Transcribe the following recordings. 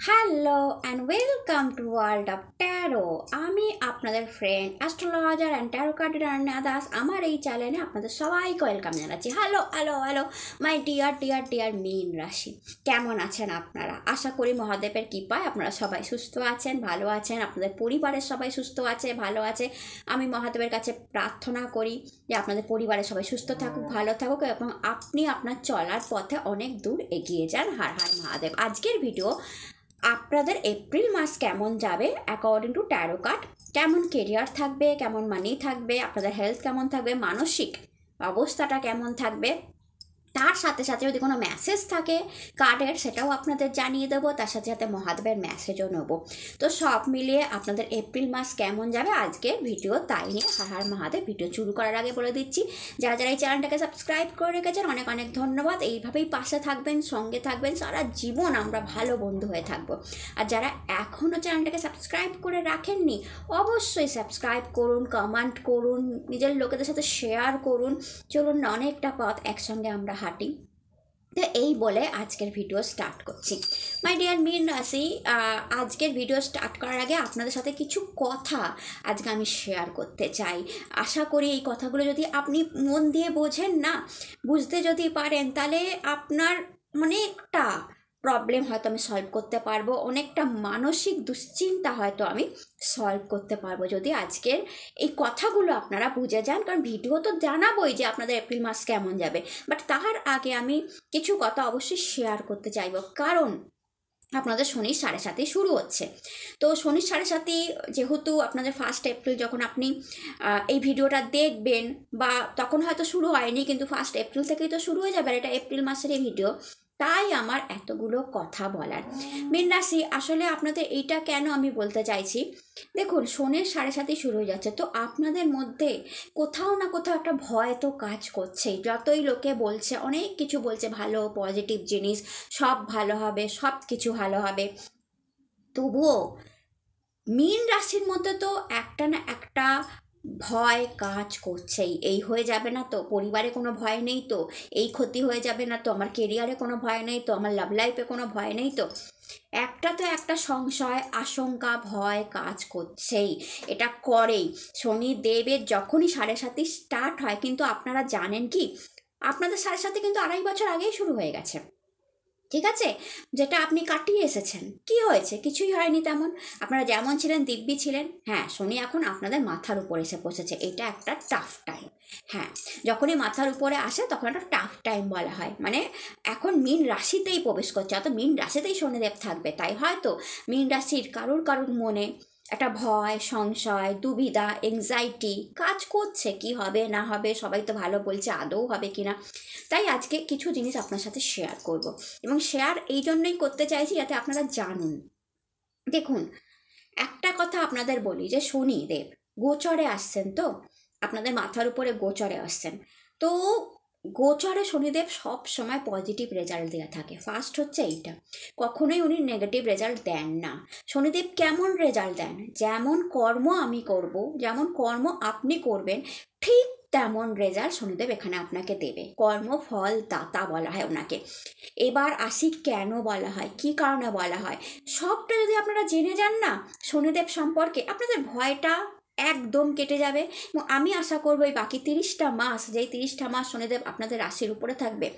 Hello and welcome to world of tarot. আমি আপনাদের friend astrologer and tarot card Ranna Das. আমার এই চ্যানেলে আপনাদের সবাইকে ওয়েলকাম জানাচ্ছি। Hello hello hello my dear মীন রাশি, কেমন আছেন আপনারা? আশা করি মহাদেবের কৃপায় আপনারা সবাই সুস্থ আছেন, ভালো আছেন, আপনাদের পরিবারের সবাই সুস্থ আছে, ভালো আছে। আমি মহাদেবের কাছে প্রার্থনা করি যে আপনাদের পরিবারের সবাই সুস্থ থাকুক, ভালো থাকুক এবং আপনি আপনার চলার পথে অনেক দূর এগিয়ে যান। হার হার মহাদেব। আজকের ভিডিও আপনাদের এপ্রিল মাস কেমন যাবে অ্যাকর্ডিং টু ট্যারো কার্ড, কেমন কেরিয়ার থাকবে, কেমন মানি থাকবে, আপনাদের হেলথ কেমন থাকবে, মানসিক অবস্থাটা কেমন থাকবে, তার সাথে সাথে যদি কোনো মেসেজ থাকে কার্ডের সেটাও আপনাদের জানিয়ে দেবো, তার সাথে সাথে মহাদেবের মেসেজও নেব। তো সব মিলিয়ে আপনাদের এপ্রিল মাস কেমন যাবে আজকের ভিডিও তাই নিয়ে হার হার মহাদেব। ভিডিও শুরু করার আগে বলে দিচ্ছি, যারা যারা এই চ্যানেলটাকে সাবস্ক্রাইব করে রেখেছেন অনেক অনেক ধন্যবাদ। এইভাবেই পাশে থাকবেন, সঙ্গে থাকবেন, সারা জীবন আমরা ভালো বন্ধু হয়ে থাকবো। আর যারা এখনও চ্যানেলটাকে সাবস্ক্রাইব করে রাখেননি অবশ্যই সাবস্ক্রাইব করুন, কমেন্ট করুন, নিজের লোকেদের সাথে শেয়ার করুন। চলুন অনেকটা পথ একসঙ্গে আমরা হাঁটি। তো এই বলে আজকের ভিডিও স্টার্ট করছি। মাই ডিয়ার মীন রাশি, আজকের ভিডিও স্টার্ট করার আগে আপনাদের সাথে কিছু কথা আজকে আমি শেয়ার করতে চাই। আশা করি এই কথাগুলো যদি আপনি মন দিয়ে বোঝেন না, বুঝতে যদি পারেন, তাহলে আপনার অনেকটা প্রবলেম হয়তো আমি সলভ করতে পারবো, অনেকটা মানসিক দুশ্চিন্তা হয়তো আমি সলভ করতে পারবো যদি আজকের এই কথাগুলো আপনারা বুঝে যান। কারণ ভিডিও তো জানাবোই যে আপনাদের এপ্রিল মাস কেমন যাবে, বাট তার আগে আমি কিছু কথা অবশ্যই শেয়ার করতে চাইবো। কারণ আপনাদের শনির 7.5 শুরু হচ্ছে। তো শনির 7.5 যেহেতু আপনাদের 1 এপ্রিল যখন আপনি এই ভিডিওটা দেখবেন, বা তখন হয়তো শুরু হয়নি, কিন্তু 1 এপ্রিল থেকেই তো শুরু হয়ে যাবে, আর এটা এপ্রিল মাসের এই ভিডিও, তাই আমার এতগুলো কথা বলার। মীন রাশি, আসলে আপনাদের এইটা কেন আমি বলতে চাইছি, দেখুন শনির 7.5 শুরু হয়ে যাচ্ছে, তো আপনাদের মধ্যে কোথাও না কোথাও একটা ভয় তো কাজ করছেই। যতই লোকে বলছে, অনেক কিছু বলছে, ভালো পজিটিভ জিনিস, সব ভালো হবে, সব কিছু ভালো হবে, তবুও মীন রাশির মধ্যে তো একটা না একটা ভয় কাজ করছেই। এই হয়ে যাবে না তো, পরিবারে কোনো ভয় নেই তো, এই ক্ষতি হয়ে যাবে না তো, আমার কেরিয়ারে কোনো ভয় নেই তো, আমার লাভ লাইফে কোনো ভয় নেই তো, একটা তো একটা সংশয়, আশঙ্কা, ভয় কাজ করছেই। এটা করেই শনিদেবের যখনই 7.5 স্টার্ট হয়, কিন্তু আপনারা জানেন কি, আপনাদের 7.5 কিন্তু 2.5 বছর আগেই শুরু হয়ে গেছে। ঠিক আছে, যেটা আপনি কাটিয়ে এসেছেন, কি হয়েছে? কিছুই হয়নি তেমন। আপনারা যেমন ছিলেন দিব্যি ছিলেন। হ্যাঁ, শনি এখন আপনাদের মাথার উপর এসে বসেছে, এটা একটা টাফ টাইম। হ্যাঁ, যখনই মাথার উপরে আসে তখন একটা টাফ টাইম বলা হয়, মানে এখন মীন রাশিতেই প্রবেশ করছে, অত মীন রাশিতেই শনিদেব থাকবে, তাই হয়তো মীন রাশির কারুর কারুর মনে একটা ভয়, সংশয়, দুবিধা, এংজাইটি কাজ করছে, কি হবে না হবে, সবাই তো ভালো বলছে, আদৌ হবে কিনা। তাই আজকে কিছু জিনিস আপনার সাথে শেয়ার করব, এবং শেয়ার এই জন্যই করতে চাইছি যাতে আপনারা জানুন। দেখুন, একটা কথা আপনাদের বলি যে শনিদেব গোচরে আসছেন, তো আপনাদের মাথার উপরে গোচরে আসছেন। তো গোচরে শনিদেব সব সময় পজিটিভ রেজাল্ট দেওয়া থাকে। ফার্স্ট হচ্ছে এইটা, কখনোই উনি নেগেটিভ রেজাল্ট দেন না। শনিদেব কেমন রেজাল্ট দেন? যেমন কর্ম আমি করব, যেমন কর্ম আপনি করবেন, ঠিক তেমন রেজাল্ট শনিদেব এখানে আপনাকে দেবে। কর্মফল দাতা বলা হয় ওনাকে। এবার আসি কেন বলা হয়, কি কারণে বলা হয়, সবটা যদি আপনারা জেনে যান না শনিদেব সম্পর্কে, আপনাদের ভয়টা একদম কেটে যাবে। এবং আমি আশা করবো এই বাকি 30টা মাস, যেই 30টা মাস শনিদেব আপনাদের রাশির উপরে থাকবে,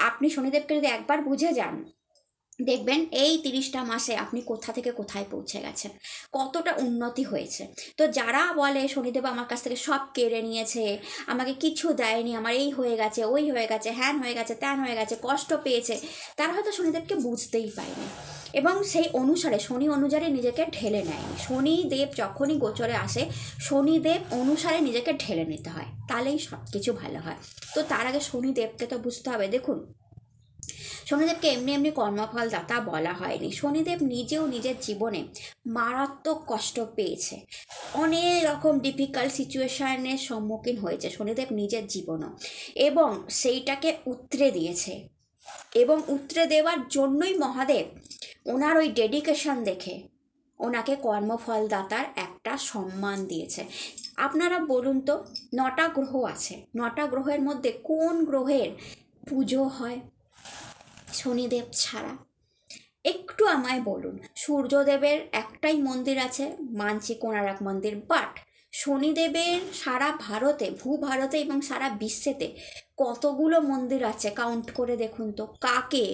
আপনি শনিদেবকে যদি একবার বুঝে যান, দেখবেন এই 30টা মাসে আপনি কোথা থেকে কোথায় পৌঁছে গেছেন, কতটা উন্নতি হয়েছে। তো যারা বলে শনিদেব আমার কাছ থেকে সব কেড়ে নিয়েছে, আমাকে কিছু দেয়নি, আমার এই হয়ে গেছে, ওই হয়ে গেছে, হ্যান হয়ে গেছে, ত্যান হয়ে গেছে, কষ্ট পেয়েছে, তারা হয়তো শনিদেবকে বুঝতেই পায়নি, এবং সেই অনুসারে শনি অনুযায়ী নিজেকে ঢেলে নেয়নি। শনিদেব যখনই গোচরে আসে, শনিদেব অনুসারে নিজেকে ঢেলে নিতে হয়, তাহলেই সব কিছু ভালো হয়। তো তার আগে শনিদেবকে তো বুঝতে হবে। দেখুন, শনিদেবকে এমনি এমনি কর্মফল দাতা বলা হয়নি। শনিদেব নিজেও নিজের জীবনে মারাত্মক কষ্ট পেয়েছে, অনেক রকম ডিফিকাল্ট সিচুয়েশনের সম্মুখীন হয়েছে শনিদেব নিজের জীবনও, এবং সেইটাকে উতরে দিয়েছে। এবং উতরে দেওয়ার জন্যই মহাদেব ওনার ওই ডেডিকেশন দেখে ওনাকে কর্মফল দাতার একটা সম্মান দিয়েছে। আপনারা বলুন তো, 9টা গ্রহ আছে, 9টা গ্রহের মধ্যে কোন গ্রহের পুজো হয় শনিদেব ছাড়া? একটু আমায় বলুন, সূর্যদেবের একটাই মন্দির আছে, মানছি কোণারক মন্দির, বাট শনিদেবের সারা ভারতে, ভূভারতে এবং সারা বিশ্বেতে কতগুলো মন্দির আছে কাউন্ট করে দেখুন তো। কাকে,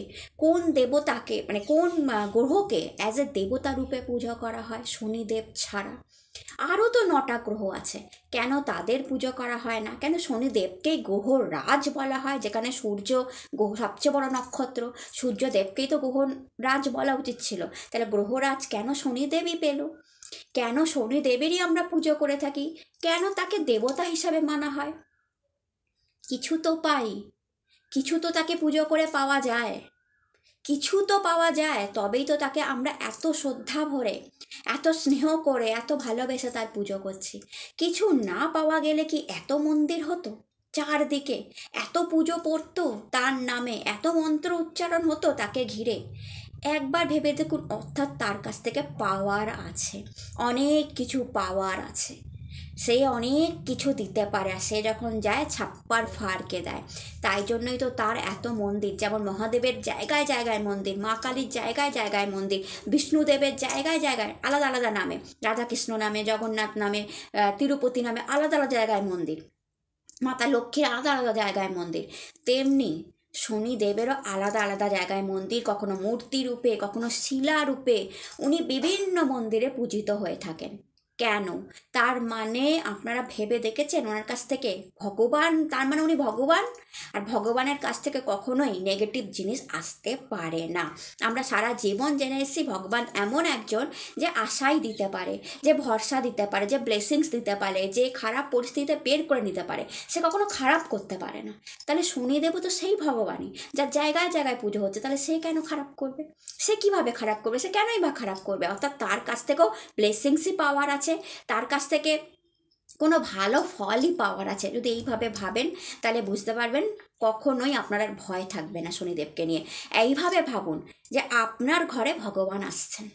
কোন দেবতাকে, মানে কোন গ্রহকে অ্যাজ এ দেবতা রূপে পুজো করা হয় শনিদেব ছাড়া? আরও তো 9টা গ্রহ আছে, কেন তাদের পুজো করা হয় না? কেন শনিদেবকেই গ্রহ রাজ বলা হয়, যেখানে সূর্য গ্রহ সবচেয়ে বড় নক্ষত্র, সূর্যদেবকেই তো গ্রহ রাজ বলা উচিত ছিল, তাহলে গ্রহরাজ কেন শনিদেবই পেল? কেন শনিদেবেরই আমরা পুজো করে থাকি? কেন তাকে দেবতা হিসাবে মানা হয়? কিছু তো পাই, কিছু তো তাকে পুজো করে পাওয়া যায়, কিছু তো পাওয়া যায়, তবেই তো তাকে আমরা এত শ্রদ্ধা ভরে, এত স্নেহ করে, এত ভালোবেসে তার পুজো করছি। কিছু না পাওয়া গেলে কি এত মন্দির হতো চারদিকে, এত পুজো পড়তো তার নামে, এত মন্ত্র উচ্চারণ হতো তাকে ঘিরে? একবার ভেবে দেখুন, অর্থাৎ তার কাছ থেকে পাওয়ার আছে, অনেক কিছু পাওয়ার আছে, সে অনেক কিছু দিতে পারে, আর সে যখন যায় ছাপ্পার ফাড়কে দেয়। তাই জন্যই তো তার এত মন্দির, যেমন মহাদেবের জায়গায় জায়গায় মন্দির, মা কালীর জায়গায় জায়গায় মন্দির, বিষ্ণুদেবের জায়গায় জায়গায় আলাদা আলাদা নামে, রাধাকৃষ্ণ নামে, জগন্নাথ নামে, তিরুপতি নামে আলাদা আলাদা জায়গায় মন্দির, মাতা লক্ষ্মীর আলাদা আলাদা জায়গায় মন্দির, তেমনি শনিদেবেরও আলাদা আলাদা জায়গায় মন্দির, কখনো মূর্তি রূপে, কখনো শিলা রূপে উনি বিভিন্ন মন্দিরে পূজিত হয়ে থাকেন। কেন? তার মানে আপনারা ভেবে দেখেছেন ওনার কাছ থেকে ভগবান, তার মানে উনি ভগবান, আর ভগবানের কাছ থেকে কখনোই নেগেটিভ জিনিস আসতে পারে না। আমরা সারা জীবন জেনে এসেছি ভগবান এমন একজন যে আশাই দিতে পারে, যে ভরসা দিতে পারে, যে ব্লেসিংস দিতে পারে, যে খারাপ পরিস্থিতিতে বের করে নিতে পারে, সে কখনো খারাপ করতে পারে না। তাহলে শনিদেবও তো সেই ভগবানই, যার জায়গায় জায়গায় পুজো হচ্ছে, তাহলে সে কেন খারাপ করবে? সে কিভাবে খারাপ করবে? সে কেনই বা খারাপ করবে? অর্থাৎ তার কাছ থেকেও ব্লেসিংসই পাওয়ার আছে, তার কাছ থেকে কোনো ভালো ফলই পাওয়ার আছে। যদি এইভাবে ভাবেন তাহলে বুঝতে পারবেন কখনোই আপনার আর ভয় থাকবে না শনিদেবকে নিয়ে। এইভাবে ভাবুন যে আপনার ঘরে ভগবান আসছেন,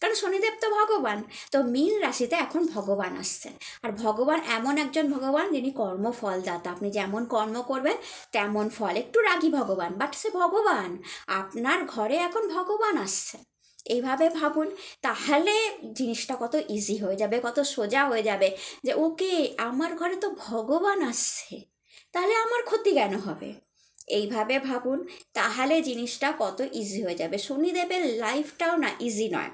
কারণ শনিদেব তো ভগবান, তো মীন রাশিতে এখন ভগবান আসছেন। আর ভগবান এমন একজন ভগবান যিনি কর্মফলদাতা, আপনি যেমন কর্ম করবেন তেমন ফল। একটু রাগী ভগবান, বাট সে ভগবান, আপনার ঘরে এখন ভগবান আসছেন। এইভাবে ভাবুন, তাহলে জিনিসটা কত ইজি হয়ে যাবে, কত সোজা হয়ে যাবে, যে ওকে আমার ঘরে তো ভগবান আসছে, তাহলে আমার ক্ষতি কেন হবে? এইভাবে ভাবুন, তাহলে জিনিসটা কত ইজি হয়ে যাবে। শনিদেবের লাইফটাও না ইজি নয়।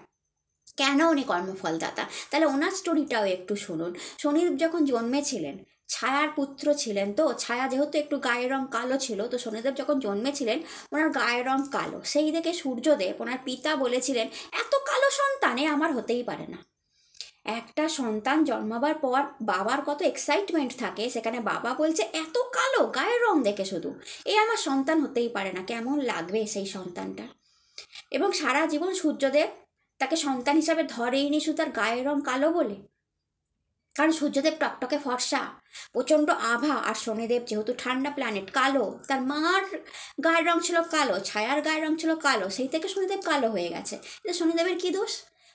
কেন? উনি কর্মফলদাতা। তাহলে ওনার স্টোরিটাও একটু শুনুন। শনিদেব যখন জন্মেছিলেন, ছায়ার পুত্র ছিলেন, তো ছায়া যেহেতু একটু গায়ের রং কালো ছিল, তো শনিদেব যখন জন্মেছিলেন ওনার গায়ের রং কালো, সেই দেখে সূর্যদেব ওনার পিতা বলেছিলেন এত কালো সন্তান এ আমার হতেই পারে না। একটা সন্তান জন্মাবার পর বাবার কত এক্সাইটমেন্ট থাকে, সেখানে বাবা বলছে এত কালো গায়ের রং দেখে শুধু এ আমার সন্তান হতেই পারে না, কেমন লাগবে সেই সন্তানটা। এবং সারা জীবন সূর্যদেব তাকে সন্তান হিসাবে ধরেই নি শুধু তার গায়ের রং কালো বলে, কারণ সূর্যদেব টকটকে ফর্সা, প্রচণ্ড আভা, আর শনিদেব যেহেতু ঠান্ডা প্ল্যানেট, কালো, তার মার গায়ের রং ছিল কালো, ছায়ার গায়ের রং ছিল কালো, সেই থেকে শনিদেব কালো হয়ে গেছে। শনিদেবের কি দোষ?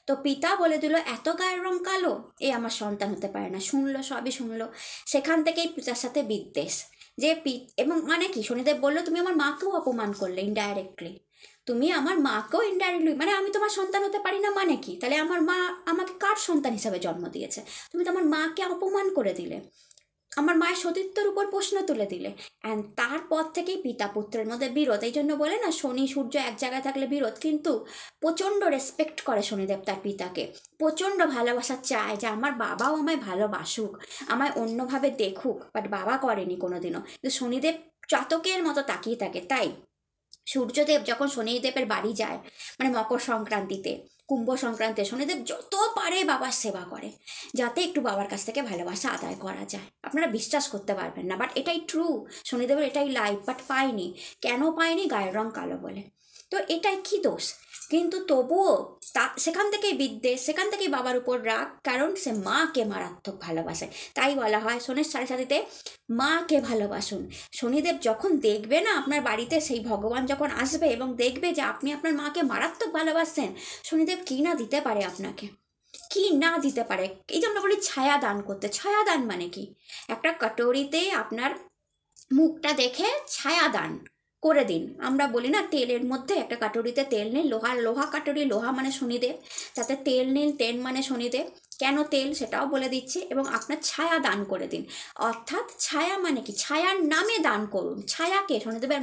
তো পিতা বলে দিল এত গায়ের রং কালো এ আমার সন্তান হতে পারে না, শুনলো, সবই শুনলো। সেখান থেকেই পিতার সাথে বিদ্বেষ, যে এবং মানে কি, শনিদেব বললো তুমি আমার মাকেও অপমান করলে ইনডাইরেক্টলি, তুমি আমার মাকেও ইনডাইরেক্টলি, মানে আমি তোমার সন্তান হতে পারি না মানে কি? তাহলে আমার মা আমাকে কার সন্তান হিসাবে জন্ম দিয়েছে? তুমি তো আমার মাকে অপমান করে দিলে, আমার মায়ের সতীত্বের উপর প্রশ্ন তুলে দিলে। অ্যান্ড তারপর থেকেই পিতা পুত্রের মধ্যে বিরোধ। এই জন্য বলে না শনি সূর্য এক জায়গায় থাকলে বিরোধ, কিন্তু প্রচণ্ড রেসপেক্ট করে শনিদেব তার পিতাকে, প্রচণ্ড ভালোবাসা চায় যে আমার বাবাও আমায় ভালোবাসুক, আমায় অন্যভাবে দেখুক, বাট বাবা করেনি কোনোদিনও। কিন্তু শনিদেব চাতকের মতো তাকিয়ে থাকে। তাই সূর্যদেব যখন শনিদেবের বাড়ি যায়, মানে মকর সংক্রান্তিতে, কুম্ভ সংক্রান্তিতে, শনিদেব যত পারে বাবার সেবা করে, যাতে একটু বাবার কাছ থেকে ভালোবাসা আদায় করা যায়। আপনারা বিশ্বাস করতে পারবেন না, বাট এটাই ট্রু, শনিদেবের এটাই লাইফ। বাট পায়নি, কেন পায়নি? গায়ের রং কালো বলে। তো এটাই কি দোষ? কিন্তু তবুও সেখান থেকেই বিদ্বেষ, সেখান থেকেই বাবার উপর রাগ, কারণ সে মাকে মারাত্মক ভালোবাসে। তাই বলা হয় শনির সাড়ে সাথীতে মাকে ভালোবাসুন। শনিদেব যখন দেখবে না আপনার বাড়িতে, সেই ভগবান যখন আসবে এবং দেখবে যে আপনি আপনার মাকে মারাত্মক ভালোবাসছেন, শনিদেব কী না দিতে পারে আপনাকে, কি না দিতে পারে। এই যে আমরা বলি ছায়া দান করতে, ছায়া দান মানে কি? একটা কাটোরিতে আপনার মুখটা দেখে ছায়া দান করে দিন। আমরা বলি না তেলের মধ্যে একটা কাটুরিতে তেল নিন, লোহা কাটুরি, লোহা মানে শনিদেব, তাতে তেল নিন, তেল মানে শনিদেব। কেন তেল সেটাও বলে দিচ্ছি। এবং আপনার ছায়া দান করে দিন। অর্থাৎ ছায়া মানে কি? ছায়ার নামে দান করুন। ছায়াকে শনিদেবের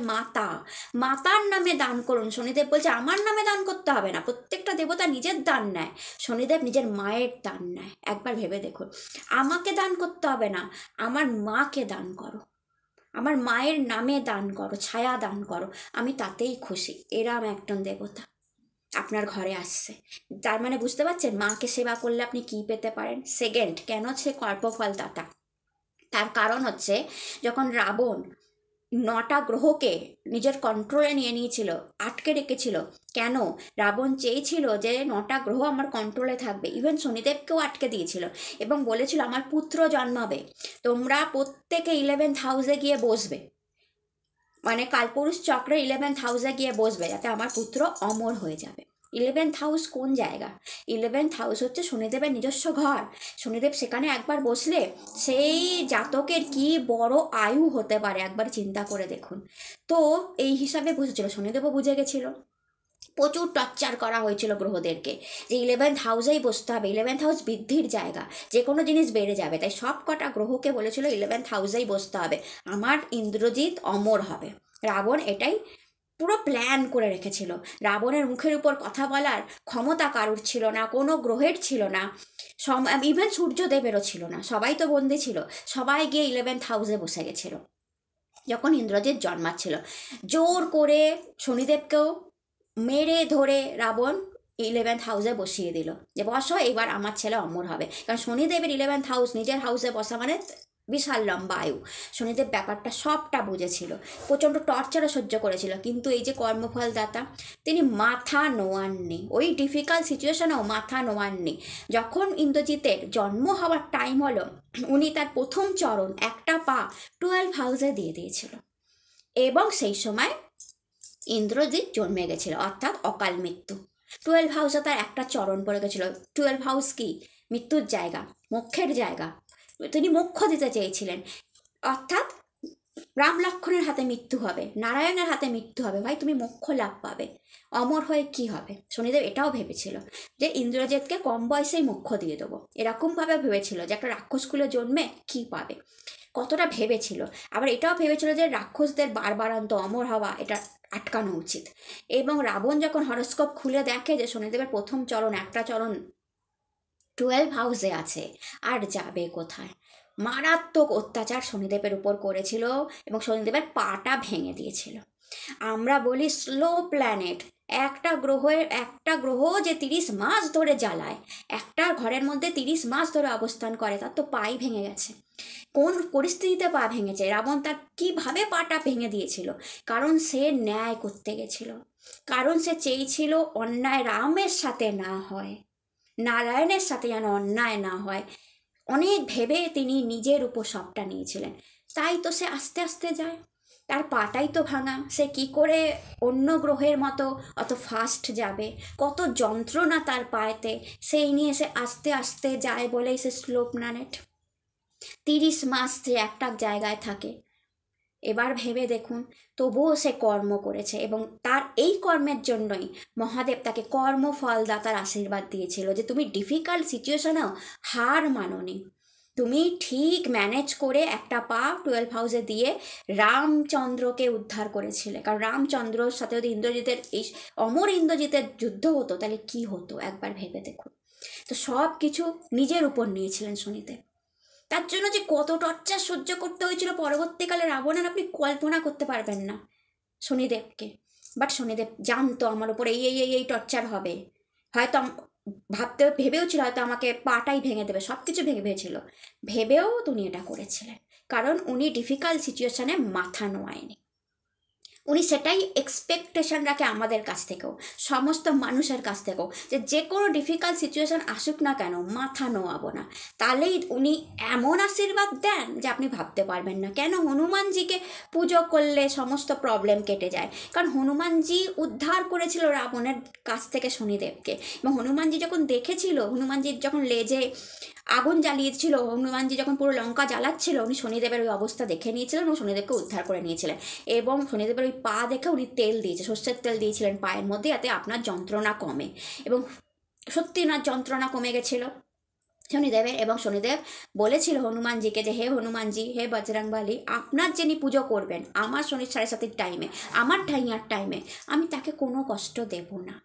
মাতার নামে দান করুন। শনিদেব বলছে আমার নামে দান করতে হবে না। প্রত্যেকটা দেবতা নিজের দান নেয়, শনিদেব নিজের মায়ের দান নেয়। একবার ভেবে দেখুন, আমাকে দান করতে হবে না, আমার মাকে দান করো, আমার মায়ের নামে দান করো, ছায়া দান করো, আমি তাতেই খুশি। এরম একজন দেবতা আপনার ঘরে আসছে, তার মানে বুঝতে পারছেন মাকে সেবা করলে আপনি কি পেতে পারেন। সেকেন্ড, কেন সে কল্পফলদাতা? তার কারণ হচ্ছে যখন রাবণ 9টা গ্রহকে নিজের কন্ট্রোলে নিয়ে নিয়েছিল, আটকে রেখেছিল। কেন? রাবণ চেয়েছিল যে 9টা গ্রহ আমার কন্ট্রোলে থাকবে। ইভেন শনিদেবকেও আটকে দিয়েছিল এবং বলেছিল আমার পুত্র জন্মাবে, তোমরা প্রত্যেকে 11th হাউসে গিয়ে বসবে, মানে কালপুরুষ চক্রের 11th হাউসে গিয়ে বসবে, যাতে আমার পুত্র অমর হয়ে যাবে। 11th হাউস কোন জায়গা? 11th হাউস হচ্ছে শনিদেবের নিজস্ব ঘর। শনিদেব সেখানে একবার বসলে সেই জাতকের কি বড় আয়ু হতে পারে একবার চিন্তা করে দেখুন। তো এই হিসাবে বুঝেছিল, শনিদেবও বুঝে গেছিল। প্রচুর টর্চার করা হয়েছিল গ্রহদেরকে যে 11th হাউসেই বসতে হবে, 11th হাউস বৃদ্ধির জায়গা, যে কোনো জিনিস বেড়ে যাবে। তাই সব কটা গ্রহকে বলেছিল 11th হাউসেই বসতে হবে, আমার ইন্দ্রজিৎ অমর হবে। রাবণ এটাই পুরো প্ল্যান করে রেখেছিল। রাবণের মুখের উপর কথা বলার ক্ষমতা কারুর ছিল না, কোনো গ্রহের ছিল না, ইভেন সূর্যদেবেরও ছিল না। সবাই তো বন্দি ছিল, সবাই গিয়ে 11th হাউসে বসে গেছিল যখন ইন্দ্রজিৎ জন্মাচ্ছিল। জোর করে শনিদেবকেও মেরে ধরে রাবণ 11th হাউসে বসিয়ে দিল যে বসো, এবার আমার ছেলে অমর হবে। কারণ শনিদেবের 11th হাউস নিজের হাউসে বসা মানে বিশাল লম্বা আয়ু। শনিদেব ব্যাপারটা সবটা বুঝেছিল, প্রচণ্ড টর্চারও সহ্য করেছিল। কিন্তু এই যে কর্মফলদাতা, তিনি মাথা নোয়াননি, ওই ডিফিকাল্ট সিচুয়েশনেও মাথা নোয়াননি। যখন ইন্দ্রজিতের জন্ম হওয়ার টাইম হলো, উনি তার প্রথম চরণ, একটা পা 12 হাউসে দিয়ে দিয়েছিল। এবং সেই সময় ইন্দ্রজিৎ জন্মে গেছিল, অর্থাৎ অকাল মৃত্যু। 12 হাউসে তার একটা চরণ পড়ে গেছিল। 12 হাউস কি? মৃত্যুর জায়গা, মোক্ষের জায়গা। তিনি মোক্ষ দিতে চেয়েছিলেন, অর্থাৎ রাম লক্ষ্মণের হাতে মৃত্যু হবে, নারায়ণের হাতে মৃত্যু হবে, ভাই তুমি মোক্ষ লাভ পাবে, অমর হয়ে কি হবে। শনিদেব এটাও ভেবেছিল যে ইন্দ্রজিৎকে কম বয়সেই মোক্ষ দিয়ে দেবো, এরকমভাবে ভেবেছিল যে একটা রাক্ষসকুলে জন্মে কি পাবে, কতটা ভেবেছিল। আবার এটাও ভেবেছিল যে রাক্ষসদের বারবারান্ত অমর হওয়া এটা আটকানো উচিত। এবং রাবণ যখন হরস্কোপ খুলে দেখে যে শনিদেবের প্রথম চরণ, একটা চরণ 12 হাউসে আছে, আর যাবে কোথায়, মারাত্মক অত্যাচার শনিদেবের উপর করেছিল এবং শনিদেবের পাটা ভেঙে দিয়েছিল। আমরা বলি স্লো প্ল্যানেট, একটা গ্রহ যে 30 মাস ধরে জ্বালায়, একটা ঘরের মধ্যে 30 মাস ধরে অবস্থান করে, তার তো পাই ভেঙে গেছে। কোন পরিস্থিতিতে পা ভেঙেছে? রাবণ তার কিভাবে পাটা ভেঙে দিয়েছিল? কারণ সে ন্যায় করতে গেছিল, কারণ সে চেয়েছিল অন্যায় রামের সাথে না হয়, নারায়ণের সাথে যেন অন্যায় না হয়। অনেক ভেবে তিনি নিজের উপর সবটা নিয়েছিলেন। তাই তো সে আস্তে আস্তে যায়, তার পাটাই তো ভাঙা। সে কি করে অন্য গ্রহের মতো অত ফাস্ট যাবে? কত যন্ত্রণা তার পায়েতে, সেই নিয়ে সে আস্তে আস্তে যায় বলেই সে স্লো প্ল্যানেট। 30 মাস সে একটা জায়গায় থাকে। এবার ভেবে দেখুন, তবুও সে কর্ম করেছে এবং তার এই কর্মের জন্যই মহাদেব তাকে কর্মফলদাতার আশীর্বাদ দিয়েছিল যে তুমি ডিফিকাল্ট সিচুয়েশনেও হার মানোনি, তুমি ঠিক ম্যানেজ করে একটা পা 12 হাউসে দিয়ে রামচন্দ্রকে উদ্ধার করেছিলে। কারণ রামচন্দ্রর সাথে যদি ইন্দ্রজিতের, এই অমর ইন্দ্রজিতের যুদ্ধ হতো তাহলে কি হতো একবার ভেবে দেখুন। তো সব কিছু নিজের উপর নিয়েছিলেন শনিদেব। তার জন্য যে কত টর্চার সহ্য করতে হয়েছিল পরবর্তীকালে রাবণের, আপনি কল্পনা করতে পারবেন না শনিদেবকে। বাট শনিদেব জানতো আমার উপর এই এই এই টর্চার হবে, হয়তো ভেবেও ছিল হয়তো আমাকে পাটাই ভেঙে দেবে, সব কিছু ভেবেছিল, ভেবেও উনি এটা করেছিলেন। কারণ উনি ডিফিকাল্ট সিচুয়েশনে মাথা নোয়ায়নি। উনি সেটাই এক্সপেকটেশন রাখে আমাদের কাছ থেকেও, সমস্ত মানুষের কাছ থেকেও, যে কোনো ডিফিকাল্ট সিচুয়েশন আসুক না কেন মাথা নোয়াবো না। তাহলেই উনি এমন আশীর্বাদ দেন যে আপনি ভাবতে পারবেন না। কেন? হনুমানজিকে পুজো করলে সমস্ত প্রবলেম কেটে যায়। কারণ হনুমানজি উদ্ধার করেছিল রাবণের কাছ থেকে শনিদেবকে। এবং হনুমানজি যখন দেখেছিল, হনুমানজির যখন লেজে আগুন জ্বালিয়েছিল, হনুমানজি যখন পুরো লঙ্কা জ্বালাচ্ছিল, উনি শনিদেবের ওই অবস্থা দেখে নিয়েছিলেন এবং শনিদেবকে উদ্ধার করে নিয়েছিলেন। এবং শনিদেবের ওই পা দেখে উনি তেল দিয়েছে, সর্ষের তেল দিয়েছিলেন পায়ের মধ্যে, যাতে আপনার যন্ত্রণা কমে। এবং সত্যি ওনার যন্ত্রণা কমে গেছিলো শনিদেবের। এবং শনিদেব বলেছিল হনুমানজিকে যে হে হনুমানজি, হে বজরংবলী, আপনার যিনি পুজো করবেন আমার শনি 7:30 টাইমে, আমার টাইমে, আমি তাকে কোনো কষ্ট দেব না।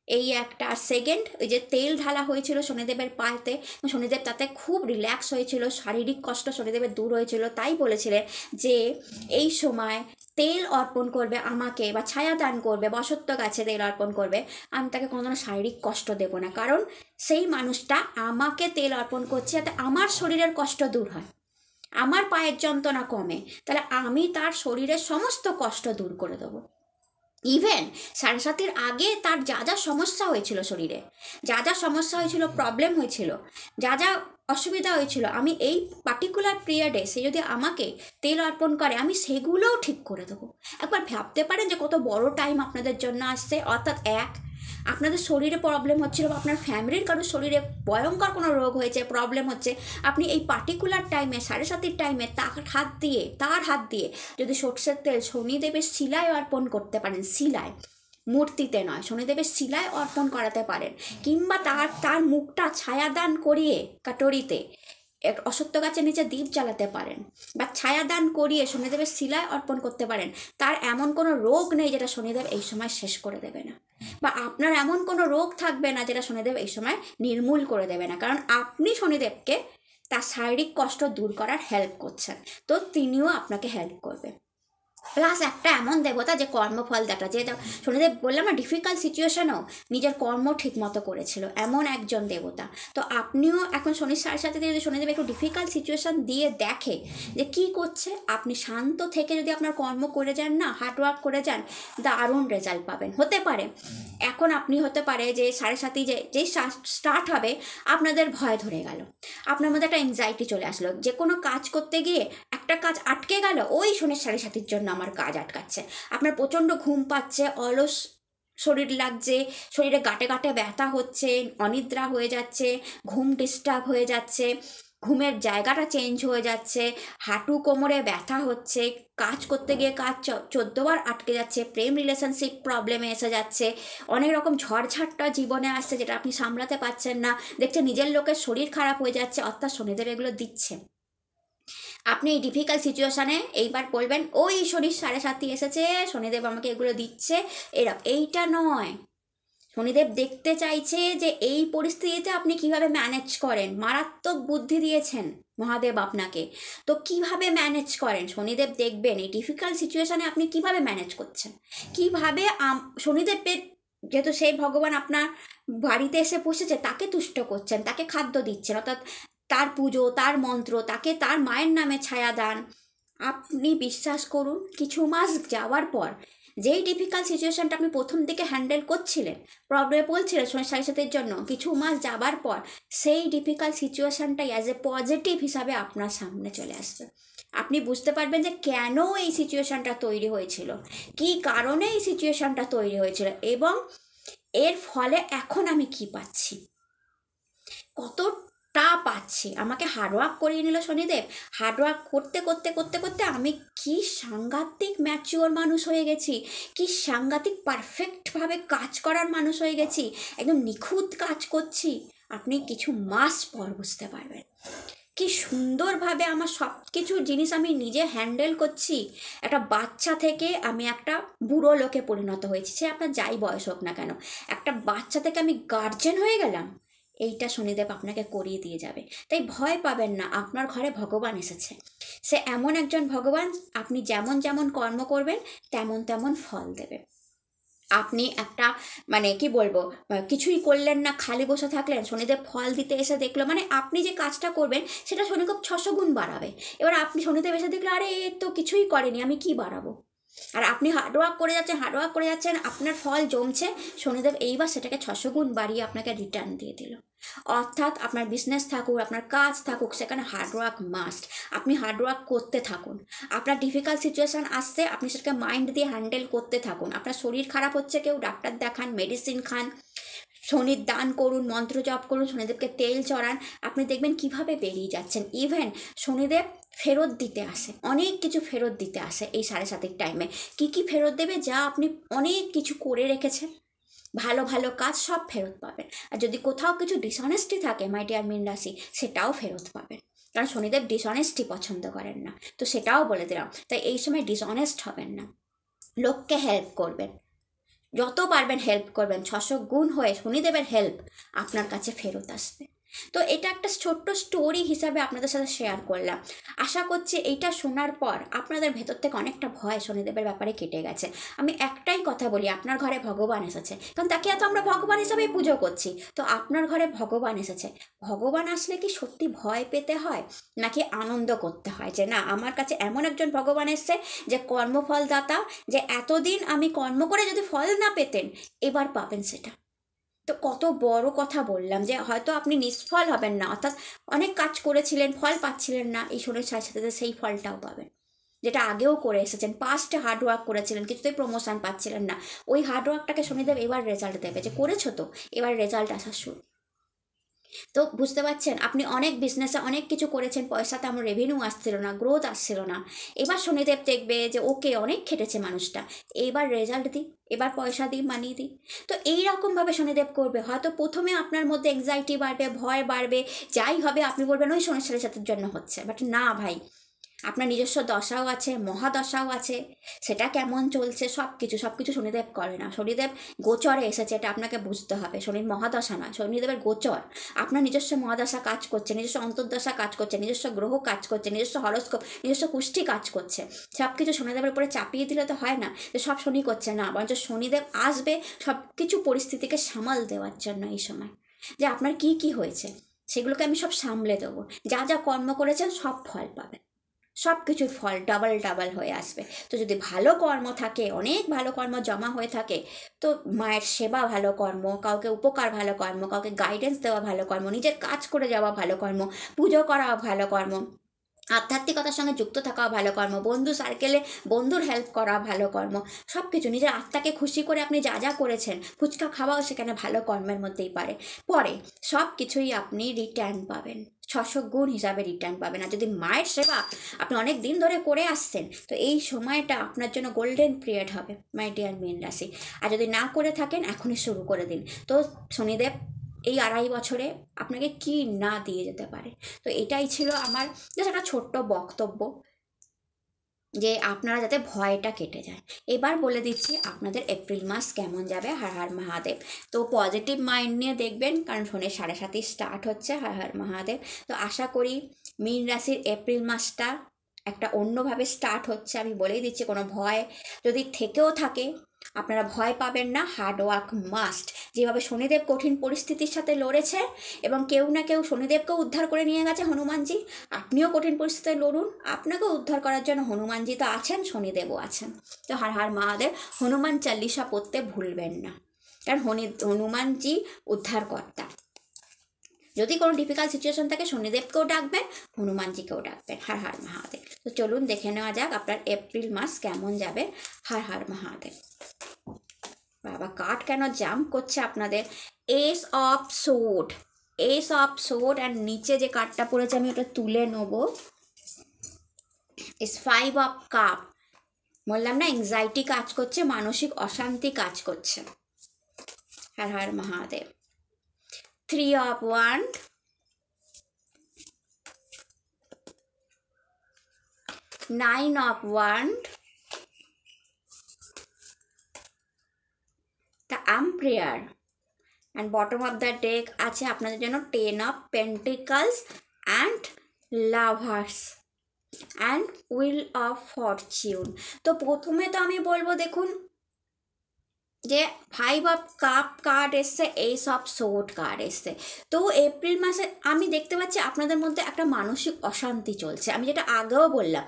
এই একটা। আর সেকেন্ড, ওই যে তেল ঢালা হয়েছিল শনিদেবের পায়েতে, শনিদেব তাতে খুব রিল্যাক্স হয়েছিল, শারীরিক কষ্ট শনিদেবের দূর হয়েছিল। তাই বলেছিলেন যে এই সময় তেল অর্পণ করবে আমাকে, বা ছায়া দান করবে, বসত্ব গাছে তেল অর্পণ করবে, আমি তাকে কোনো ধরনের শারীরিক কষ্ট দেব না, কারণ সেই মানুষটা আমাকে তেল অর্পণ করছে যাতে আমার শরীরের কষ্ট দূর হয়, আমার পায়ের যন্ত্রণা কমে, তাহলে আমি তার শরীরের সমস্ত কষ্ট দূর করে দেবো। ইভেন 7:30 আগে তার যা যা সমস্যা হয়েছিল শরীরে, যা যা সমস্যা হয়েছিল, প্রবলেম হয়েছিল, যা যা অসুবিধা হয়েছিল, আমি এই পার্টিকুলার পিরিয়ডে সে যদি আমাকে তেল অর্পণ করে আমি সেগুলোও ঠিক করে দেবো। একবার ভাবতে পারেন যে কত বড় টাইম আপনাদের জন্য আসছে। অর্থাৎ আপনাদের শরীরে প্রবলেম হচ্ছিল, বা আপনার ফ্যামিলির কারোর শরীরে ভয়ঙ্কর কোনো রোগ হয়েছে, প্রবলেম হচ্ছে, আপনি এই পার্টিকুলার টাইমে 7:30 টাইমে তার হাত দিয়ে যদি সর্ষের তেল শনিদেবের শিলায় অর্পণ করতে পারেন, শিলায়, মূর্তিতে নয়, শনিদেবের শিলায় অর্পণ করাতে পারেন, কিংবা তার মুখটা ছায়াদান করিয়ে কাটরিতে অশ্বত্থ গাছের নিচে দীপ জ্বালাতে পারেন, বা ছায়াদান করিয়ে শনিদেবের শিলায় অর্পণ করতে পারেন, তার এমন কোনো রোগ নেই যেটা শনিদেব এই সময় শেষ করে দেবে না, বা আপনার এমন কোনো রোগ থাকবে না যেটা শনিদেব এই সময় নির্মূল করে দেবে না, কারণ আপনি শনিদেবকে তার শারীরিক কষ্ট দূর করার হেল্প করছেন, তো তিনিও আপনাকে হেল্প করবে। প্লাস একটা এমন দেবতা যে কর্মফল দেখা, যে শনিদেব বললাম না ডিফিকাল্ট সিচুয়েশনেও নিজের কর্ম ঠিক মতো করেছিল, এমন একজন দেবতা। তো আপনিও এখন শনির সাথে যদি শনিদেব একটু ডিফিকাল্ট সিচুয়েশন দিয়ে দেখে যে কি করছে, আপনি শান্ত থেকে যদি আপনার কর্ম করে যান না, হার্ডওয়ার্ক করে যান, দারুণ রেজাল্ট পাবেন। হতে পারে এখন আপনি হতে পারে যে 7:30 যেই স্টার্ট হবে আপনাদের ভয় ধরে গেল, আপনার মধ্যে একটা এনজাইটি চলে আসলো, যে কোনো কাজ করতে গিয়ে একটা কাজ আটকে গেল, ওই শনির 7:30 জন্য আমার কাজ আটকাচ্ছে, আপনার প্রচণ্ড ঘুম পাচ্ছে, অলস শরীর লাগছে, শরীরে গাঁটে গাঁটে ব্যথা হচ্ছে, অনিদ্রা হয়ে যাচ্ছে, ঘুম ডিস্টার্ব হয়ে যাচ্ছে, ঘুমের জায়গাটা চেঞ্জ হয়ে যাচ্ছে, হাঁটু কোমরে ব্যথা হচ্ছে, কাজ করতে গিয়ে কাজ 14 বার আটকে যাচ্ছে, প্রেম রিলেশনশিপ প্রবলেমে এসে যাচ্ছে, অনেক রকম ঝড়ঝাটটা জীবনে আসছে যেটা আপনি সামলাতে পারছেন না, দেখছেন নিজের লোকের শরীর খারাপ হয়ে যাচ্ছে, অর্থাৎ শনিদেব এগুলো দিচ্ছে। আপনি এই ডিফিকাল্ট সিচুয়েশানে এইবার বলবেন ওই শনির 7:30 এসেছে, শনিদেব আমাকে এগুলো দিচ্ছে, এইটা নয়। শনিদেব দেখতে চাইছে যে এই পরিস্থিতিতে আপনি কিভাবে ম্যানেজ করেন। মারাত্মক বুদ্ধি দিয়েছেন মহাদেব আপনাকে, তো কিভাবে ম্যানেজ করেন শনিদেব দেখবেন। এই ডিফিকাল্ট সিচুয়েশানে আপনি কিভাবে ম্যানেজ করছেন, কিভাবে শনিদেবের, যেহেতু সেই ভগবান আপনার বাড়িতে এসে বসেছে, তাকে তুষ্ট করছেন, তাকে খাদ্য দিচ্ছেন, অর্থাৎ তার পুজো, তার মন্ত্র, তাকে তার মায়ের নামে ছায়া দান। আপনি বিশ্বাস করুন, কিছু মাস যাওয়ার পর যেই ডিফিকাল্ট সিচুয়েশানটা আপনি প্রথম দিকে হ্যান্ডেল করছিলেন, প্রবলেমে বলছিলেন শনির 7:30 জন্য, কিছু মাস যাবার পর সেই ডিফিকাল্ট সিচুয়েশানটাই অ্যাজ এ পজিটিভ হিসাবে আপনার সামনে চলে আসবে। আপনি বুঝতে পারবেন যে কেন এই সিচুয়েশানটা তৈরি হয়েছিল, কী কারণে এই সিচুয়েশানটা তৈরি হয়েছিল, এবং এর ফলে এখন আমি কি পাচ্ছি, কতটা পাচ্ছি। আমাকে হার্ডওয়ার্ক করিয়ে নিল শনিদেব, হার্ডওয়ার্ক করতে করতে করতে করতে আমি কি সাংঘাতিক ম্যাচিওর মানুষ হয়ে গেছি, কি সাংঘাতিক পারফেক্টভাবে কাজ করার মানুষ হয়ে গেছি, একদম নিখুঁত কাজ করছি। আপনি কিছু মাস পর বুঝতে পারবেন কি সুন্দরভাবে আমার সব কিছু জিনিস আমি নিজে হ্যান্ডেল করছি। একটা বাচ্চা থেকে আমি একটা বুড়ো লোকে পরিণত হয়েছি, সে আপনার যাই বয়স হোক না কেন, একটা বাচ্চা থেকে আমি গার্জেন হয়ে গেলাম। এইটা শনিদেব আপনাকে করিয়ে দিয়ে যাবে, তাই ভয় পাবেন না। আপনার ঘরে ভগবান এসেছে, সে এমন একজন ভগবান, আপনি যেমন যেমন কর্ম করবেন তেমন তেমন ফল দেবে। আপনি একটা কি বলবো, কিছুই করলেন না, খালি বসে থাকলেন, শনিদেব ফল দিতে এসে দেখলো, আপনি যে কাজটা করবেন সেটা শনি খুব 600 গুণ বাড়াবে। এবার আপনি শনিদেব এসে দেখলো আরে এ তো কিছুই করেনি, আমি কি বাড়াবো, আর আপনি হার্ডওয়ার্ক করে যাচ্ছেন, আপনার ফল জমছে, শনিদেব এইবার সেটাকে 600 গুণ বাড়িয়ে আপনাকে রিটার্ন দিয়ে দিল। অর্থাৎ আপনার বিজনেস থাকুক, আপনার কাজ থাকুক, সেখানে হার্ডওয়ার্ক মাস্ট। আপনি হার্ডওয়ার্ক করতে থাকুন, আপনার ডিফিকাল্ট সিচুয়েশান আসছে আপনি সেটাকে মাইন্ড দিয়ে হ্যান্ডেল করতে থাকুন। আপনার শরীর খারাপ হচ্ছে, কেউ ডাক্তার দেখান, মেডিসিন খান, শনির দান করুন, মন্ত্র জপ করুন, শনিদেবকে তেল চড়ান, আপনি দেখবেন কিভাবে বেরিয়ে যাচ্ছেন। ইভেন শনিদেব ফেরত দিতে আসে, অনেক কিছু ফেরত দিতে আসে এই 7.5 টাইমে। কি ফেরত দেবে? যা আপনি অনেক কিছু করে রেখেছেন, ভালো ভালো কাজ সব ফেরত পাবেন। আর যদি কোথাও কিছু ডিসঅনেস্টি থাকে মাই ডিয়ার মীন রাশি, সেটাও ফেরত পাবেন, কারণ শনিদেব ডিসঅনেস্টি পছন্দ করেন না। তো সেটাও বলে দিলাম। তাই এই সময় ডিসঅনেস্ট হবেন না, লোককে হেল্প করবেন, যত পারবেন হেল্প করবেন, 600 গুণ হয়ে শনিদেবের হেল্প আপনার কাছে ফেরত আসবে। তো এটা একটা ছোট্ট স্টোরি হিসাবে আপনাদের সাথে শেয়ার করলাম। আশা করছি এইটা শোনার পর আপনাদের ভেতর থেকে অনেকটা ভয় শনিদেবের ব্যাপারে কেটে গেছে। আমি একটাই কথা বলি, আপনার ঘরে ভগবান এসেছে, কারণ তাকে এত আমরা ভগবান হিসাবেই পুজো করছি। তো আপনার ঘরে ভগবান এসেছে, ভগবান আসলে কি সত্যি ভয় পেতে হয়, নাকি আনন্দ করতে হয় যে না আমার কাছে এমন একজন ভগবান এসছে যে কর্মফলদাতা, যে এতদিন আমি কর্ম করে যদি ফল না পেতেন এবার পাবেন সেটা। তো কত বড় কথা বললাম, যে হয়তো আপনি নিষ্ফল হবেন না, অর্থাৎ অনেক কাজ করেছিলেন ফল পাচ্ছিলেন না, এই শনির সাথে সাথে সেই ফলটাও পাবেন যেটা আগেও করে এসেছেন। পাস্টে হার্ডওয়ার্ক করেছিলেন, কিছুতেই প্রমোশন পাচ্ছিলেন না, ওই হার্ডওয়ার্কটাকে শনিদেব এবার রেজাল্ট দেবে, যে করেছো তো এবার রেজাল্ট আসা শুরু। তো বুঝতে পারছেন, আপনি অনেক বিজনেসে অনেক কিছু করেছেন, পয়সা তেমন রেভিনিউ আসছিল না, গ্রোথ আসছিল না, এবার শনিদেব দেখবে যে ওকে অনেক খেটেছে মানুষটা, এবার রেজাল্ট দিই, এবার পয়সা দিই, মানিয়ে দিই। তো এইরকমভাবে শনিদেব করবে। হয়তো প্রথমে আপনার মধ্যে অ্যাংজাইটি বাড়বে, ভয় বাড়বে, যাই হবে আপনি বলবেন ওই শনির সাথের জন্য হচ্ছে, বাট না ভাই, আপনার নিজস্ব দশাও আছে, মহাদশাও আছে, সেটা কেমন চলছে সব কিছু শনিদেব করে না। শনিদেব গোচরে এসেছে, এটা আপনাকে বুঝতে হবে। শনির মহাদশা নয়, শনিদেবের গোচর। আপনার নিজস্ব মহাদশা কাজ করছে, নিজস্ব অন্তর্দশা কাজ করছে, নিজস্ব গ্রহ কাজ করছে, নিজস্ব হরস্কোপ, নিজস্ব কুষ্টি কাজ করছে। সব কিছু শনিদেবের উপরে চাপিয়ে দিলে তো হয় না যে সব শনি করছে, না, বরঞ্চ শনিদেব আসবে সব কিছু পরিস্থিতিকে সামাল দেওয়ার জন্য এই সময়, যে আপনার কি হয়েছে সেগুলোকে আমি সব সামলে দেবো, যা যা কর্ম করেছেন সব ফল পাবেন, সব কিছুর ফল ডাবল হয়ে আসবে। তো যদি ভালো কর্ম থাকে, অনেক ভালো কর্ম জমা হয়ে থাকে, তো মায়ের সেবা ভালো কর্ম, কাউকে উপকার ভালো কর্ম, কাউকে গাইডেন্স দেওয়া ভালো কর্ম, নিজের কাজ করে যাওয়া ভালো কর্ম, পুজো করা ভালো কর্ম, আধ্যাত্মিকতার সঙ্গে যুক্ত থাকা ভালো কর্ম, বন্ধু সার্কেলে বন্ধুর হেল্প করা ভালো কর্ম, সব কিছু নিজের আত্মাকে খুশি করে আপনি যা যা করেছেন, ফুচকা খাওয়াও সেখানে ভালো কর্মের মধ্যেই পরে সব কিছুই আপনি রিটার্ন পাবেন, 600 গুণ হিসাবে রিটার্ন পাবেন। আর যদি মায়ের সেবা আপনি অনেক দিন ধরে করে আসছেন, তো এই সময়টা আপনার জন্য গোল্ডেন পিরিয়ড হবে মাই ডিয়ার মীন রাশি। আর যদি না করে থাকেন এখনই শুরু করে দিন। তো শনিদেব এই 2.5 বছরে আপনাকে কি না দিয়ে যেতে পারে। তো এটাই ছিল আমার জাস্ট একটা ছোট্ট বক্তব্য, যে আপনারা যাতে ভয়টা কেটে যায়। এবার বলে দিচ্ছি আপনাদের এপ্রিল মাস কেমন যাবে। হর হর মহাদেব। তো পজিটিভ মাইন্ড নিয়ে দেখবেন, কারণ শনির 7.5 স্টার্ট হচ্ছে। হর হর মহাদেব। তো আশা করি মীন রাশির এপ্রিল মাসটা একটা অন্যভাবে স্টার্ট হচ্ছে। আমি বলেই দিচ্ছি, কোনো ভয় যদি থেকেও থাকে আপনারা ভয় পাবেন না, হার্ডওয়ার্ক মাস্ট। যেভাবে শনিদেব কঠিন পরিস্থিতির সাথে লড়েছে এবং কেউ না কেউ শনিদেবকেও উদ্ধার করে নিয়ে গেছে, হনুমানজি, আপনিও কঠিন পরিস্থিতিতে লড়ুন, আপনাকেও উদ্ধার করার জন্য হনুমানজি তো আছেন, শনিদেবও আছেন। তো হর হর মহাদেব। হনুমান চালিসা পড়তে ভুলবেন না, কারণ হনুমানজি উদ্ধারকর্তা। যদি কোনো ডিফিকাল্ট সিচুয়েশন থাকে শনিদেবকেও ডাকবেন, হনুমানজিকেও ডাকবেন। হর হর মহাদেব। তো চলুন দেখে নেওয়া যাক আপনার এপ্রিল মাস কেমন যাবে। হর হর মহাদেব। বাবা, কার্ড কেন জাম্প করছে আপনাদের? Ace of sword, ace of sword. আর নিচে যে কার্ডটা পড়েছে আমি ওটা তুলে নেবো। ইস 5 অফ কাপ। বললাম না, এংজাইটি কাজ করছে, মানসিক অশান্তি কাজ করছে। Har Har Mahadev. 3 of wand, 9 of wand, the empire, and bottom of the deck আছে আপনাদের জন্য 10 of pentacles and lovers and wheel of fortune. তো প্রথমে তো আমি বলবো, দেখুন যে 5 অফ কাপ কার্ড এসছে, এইস অফ সোর্ড কার্ড এসছে। তো এপ্রিল মাসে আমি দেখতে পাচ্ছি আপনাদের মধ্যে একটা মানসিক অশান্তি চলছে। আমি যেটা আগেও বললাম,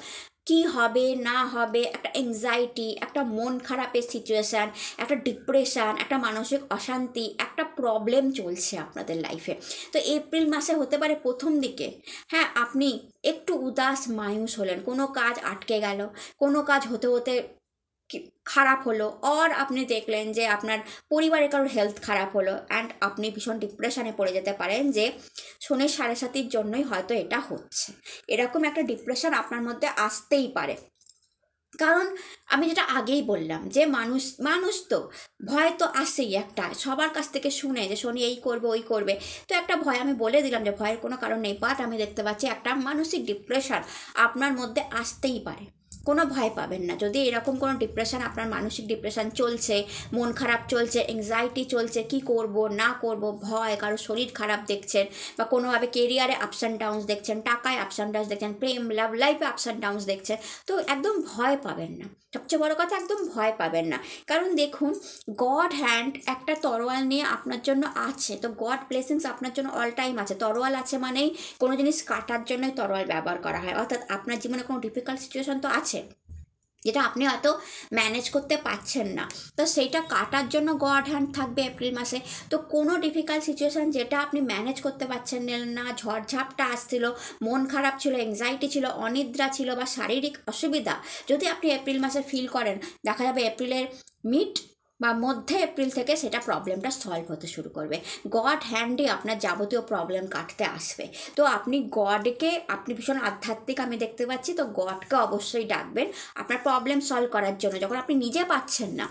কি হবে না হবে, একটা এংজাইটি, একটা মন খারাপের সিচুয়েশান, একটা ডিপ্রেশান, একটা মানসিক অশান্তি, একটা প্রবলেম চলছে আপনাদের লাইফে। তো এপ্রিল মাসে হতে পারে প্রথম দিকে, হ্যাঁ, আপনি একটু উদাস মায়ুস হলেন, কোনো কাজ আটকে গেল, কোনো কাজ হতে হতে খারাপ হলো, অর আপনি দেখলেন যে আপনার পরিবারের কারোর হেলথ খারাপ হলো, অ্যান্ড আপনি ভীষণ ডিপ্রেশনে পড়ে যেতে পারেন যে শনির 7.5-র জন্যই হয়তো এটা হচ্ছে। এরকম একটা ডিপ্রেশন আপনার মধ্যে আসতেই পারে। কারণ আমি যেটা আগেই বললাম যে মানুষ তো ভয় তো আসেই একটা, সবার কাছ থেকে শুনে যে শনি এই করবে ওই করবে, তো একটা ভয়, আমি বলে দিলাম যে ভয়ের কোনো কারণ নেই, বাট আমি দেখতে পাচ্ছি একটা মানসিক ডিপ্রেশন আপনার মধ্যে আসতেই পারে। কোনো ভয় পাবেন না। যদি এরকম কোনো ডিপ্রেশন, আপনার মানসিক ডিপ্রেশন চলছে, মন খারাপ চলছে, এংজাইটি চলছে, কি করব না করব ভয়, কারো শরীর খারাপ দেখছেন, বা কোনোভাবে কেরিয়ারে আপস অ্যান্ড ডাউনস দেখছেন, টাকায় আপস অ্যান্ড ডাউনস দেখছেন, প্রেম লাভ লাইফে আপস অ্যান্ড ডাউনস দেখছেন, তো একদম ভয় পাবেন না। সবচেয়ে বড় কথা, একদম ভয় পাবেন না। কারণ দেখুন, গড হ্যান্ড একটা তরোয়াল নিয়ে আপনার জন্য আছে, তো গড ব্লেসিংস আপনার জন্য অল টাইম আছে। তরোয়াল আছে মানেই কোনো জিনিস কাটার জন্যই তরোয়াল ব্যবহার করা হয়, অর্থাৎ আপনার জীবনে কোনো ডিফিকাল্ট সিচুয়েশন তো আছে যেটা আপনি হয়তো ম্যানেজ করতে পারছেন না, তো সেইটা কাটার জন্য গড হ্যান্ড থাকবে এপ্রিল মাসে। তো কোনো ডিফিকাল্ট সিচুয়েশান যেটা আপনি ম্যানেজ করতে পারছেন না, ঝড়ঝাপটা আসছিল, মন খারাপ ছিল, এংজাইটি ছিল, অনিদ্রা ছিল, বা শারীরিক অসুবিধা যদি আপনি এপ্রিল মাসে ফিল করেন, দেখা যাবে এপ্রিলের মিড বা মধ্যে এপ্রিল থেকে সেটা প্রবলেমটা সলভ হতে শুরু করবে। গড হ্যান্ডে আপনার যাবতীয় প্রবলেম কাটতে আসবে। তো আপনি গডকে, আপনি ভীষণ আধ্যাত্মিক আমি দেখতে পাচ্ছি, তো গডকে অবশ্যই ডাকবেন আপনার প্রবলেম সলভ করার জন্য। যখন আপনি নিজে পাচ্ছেন না,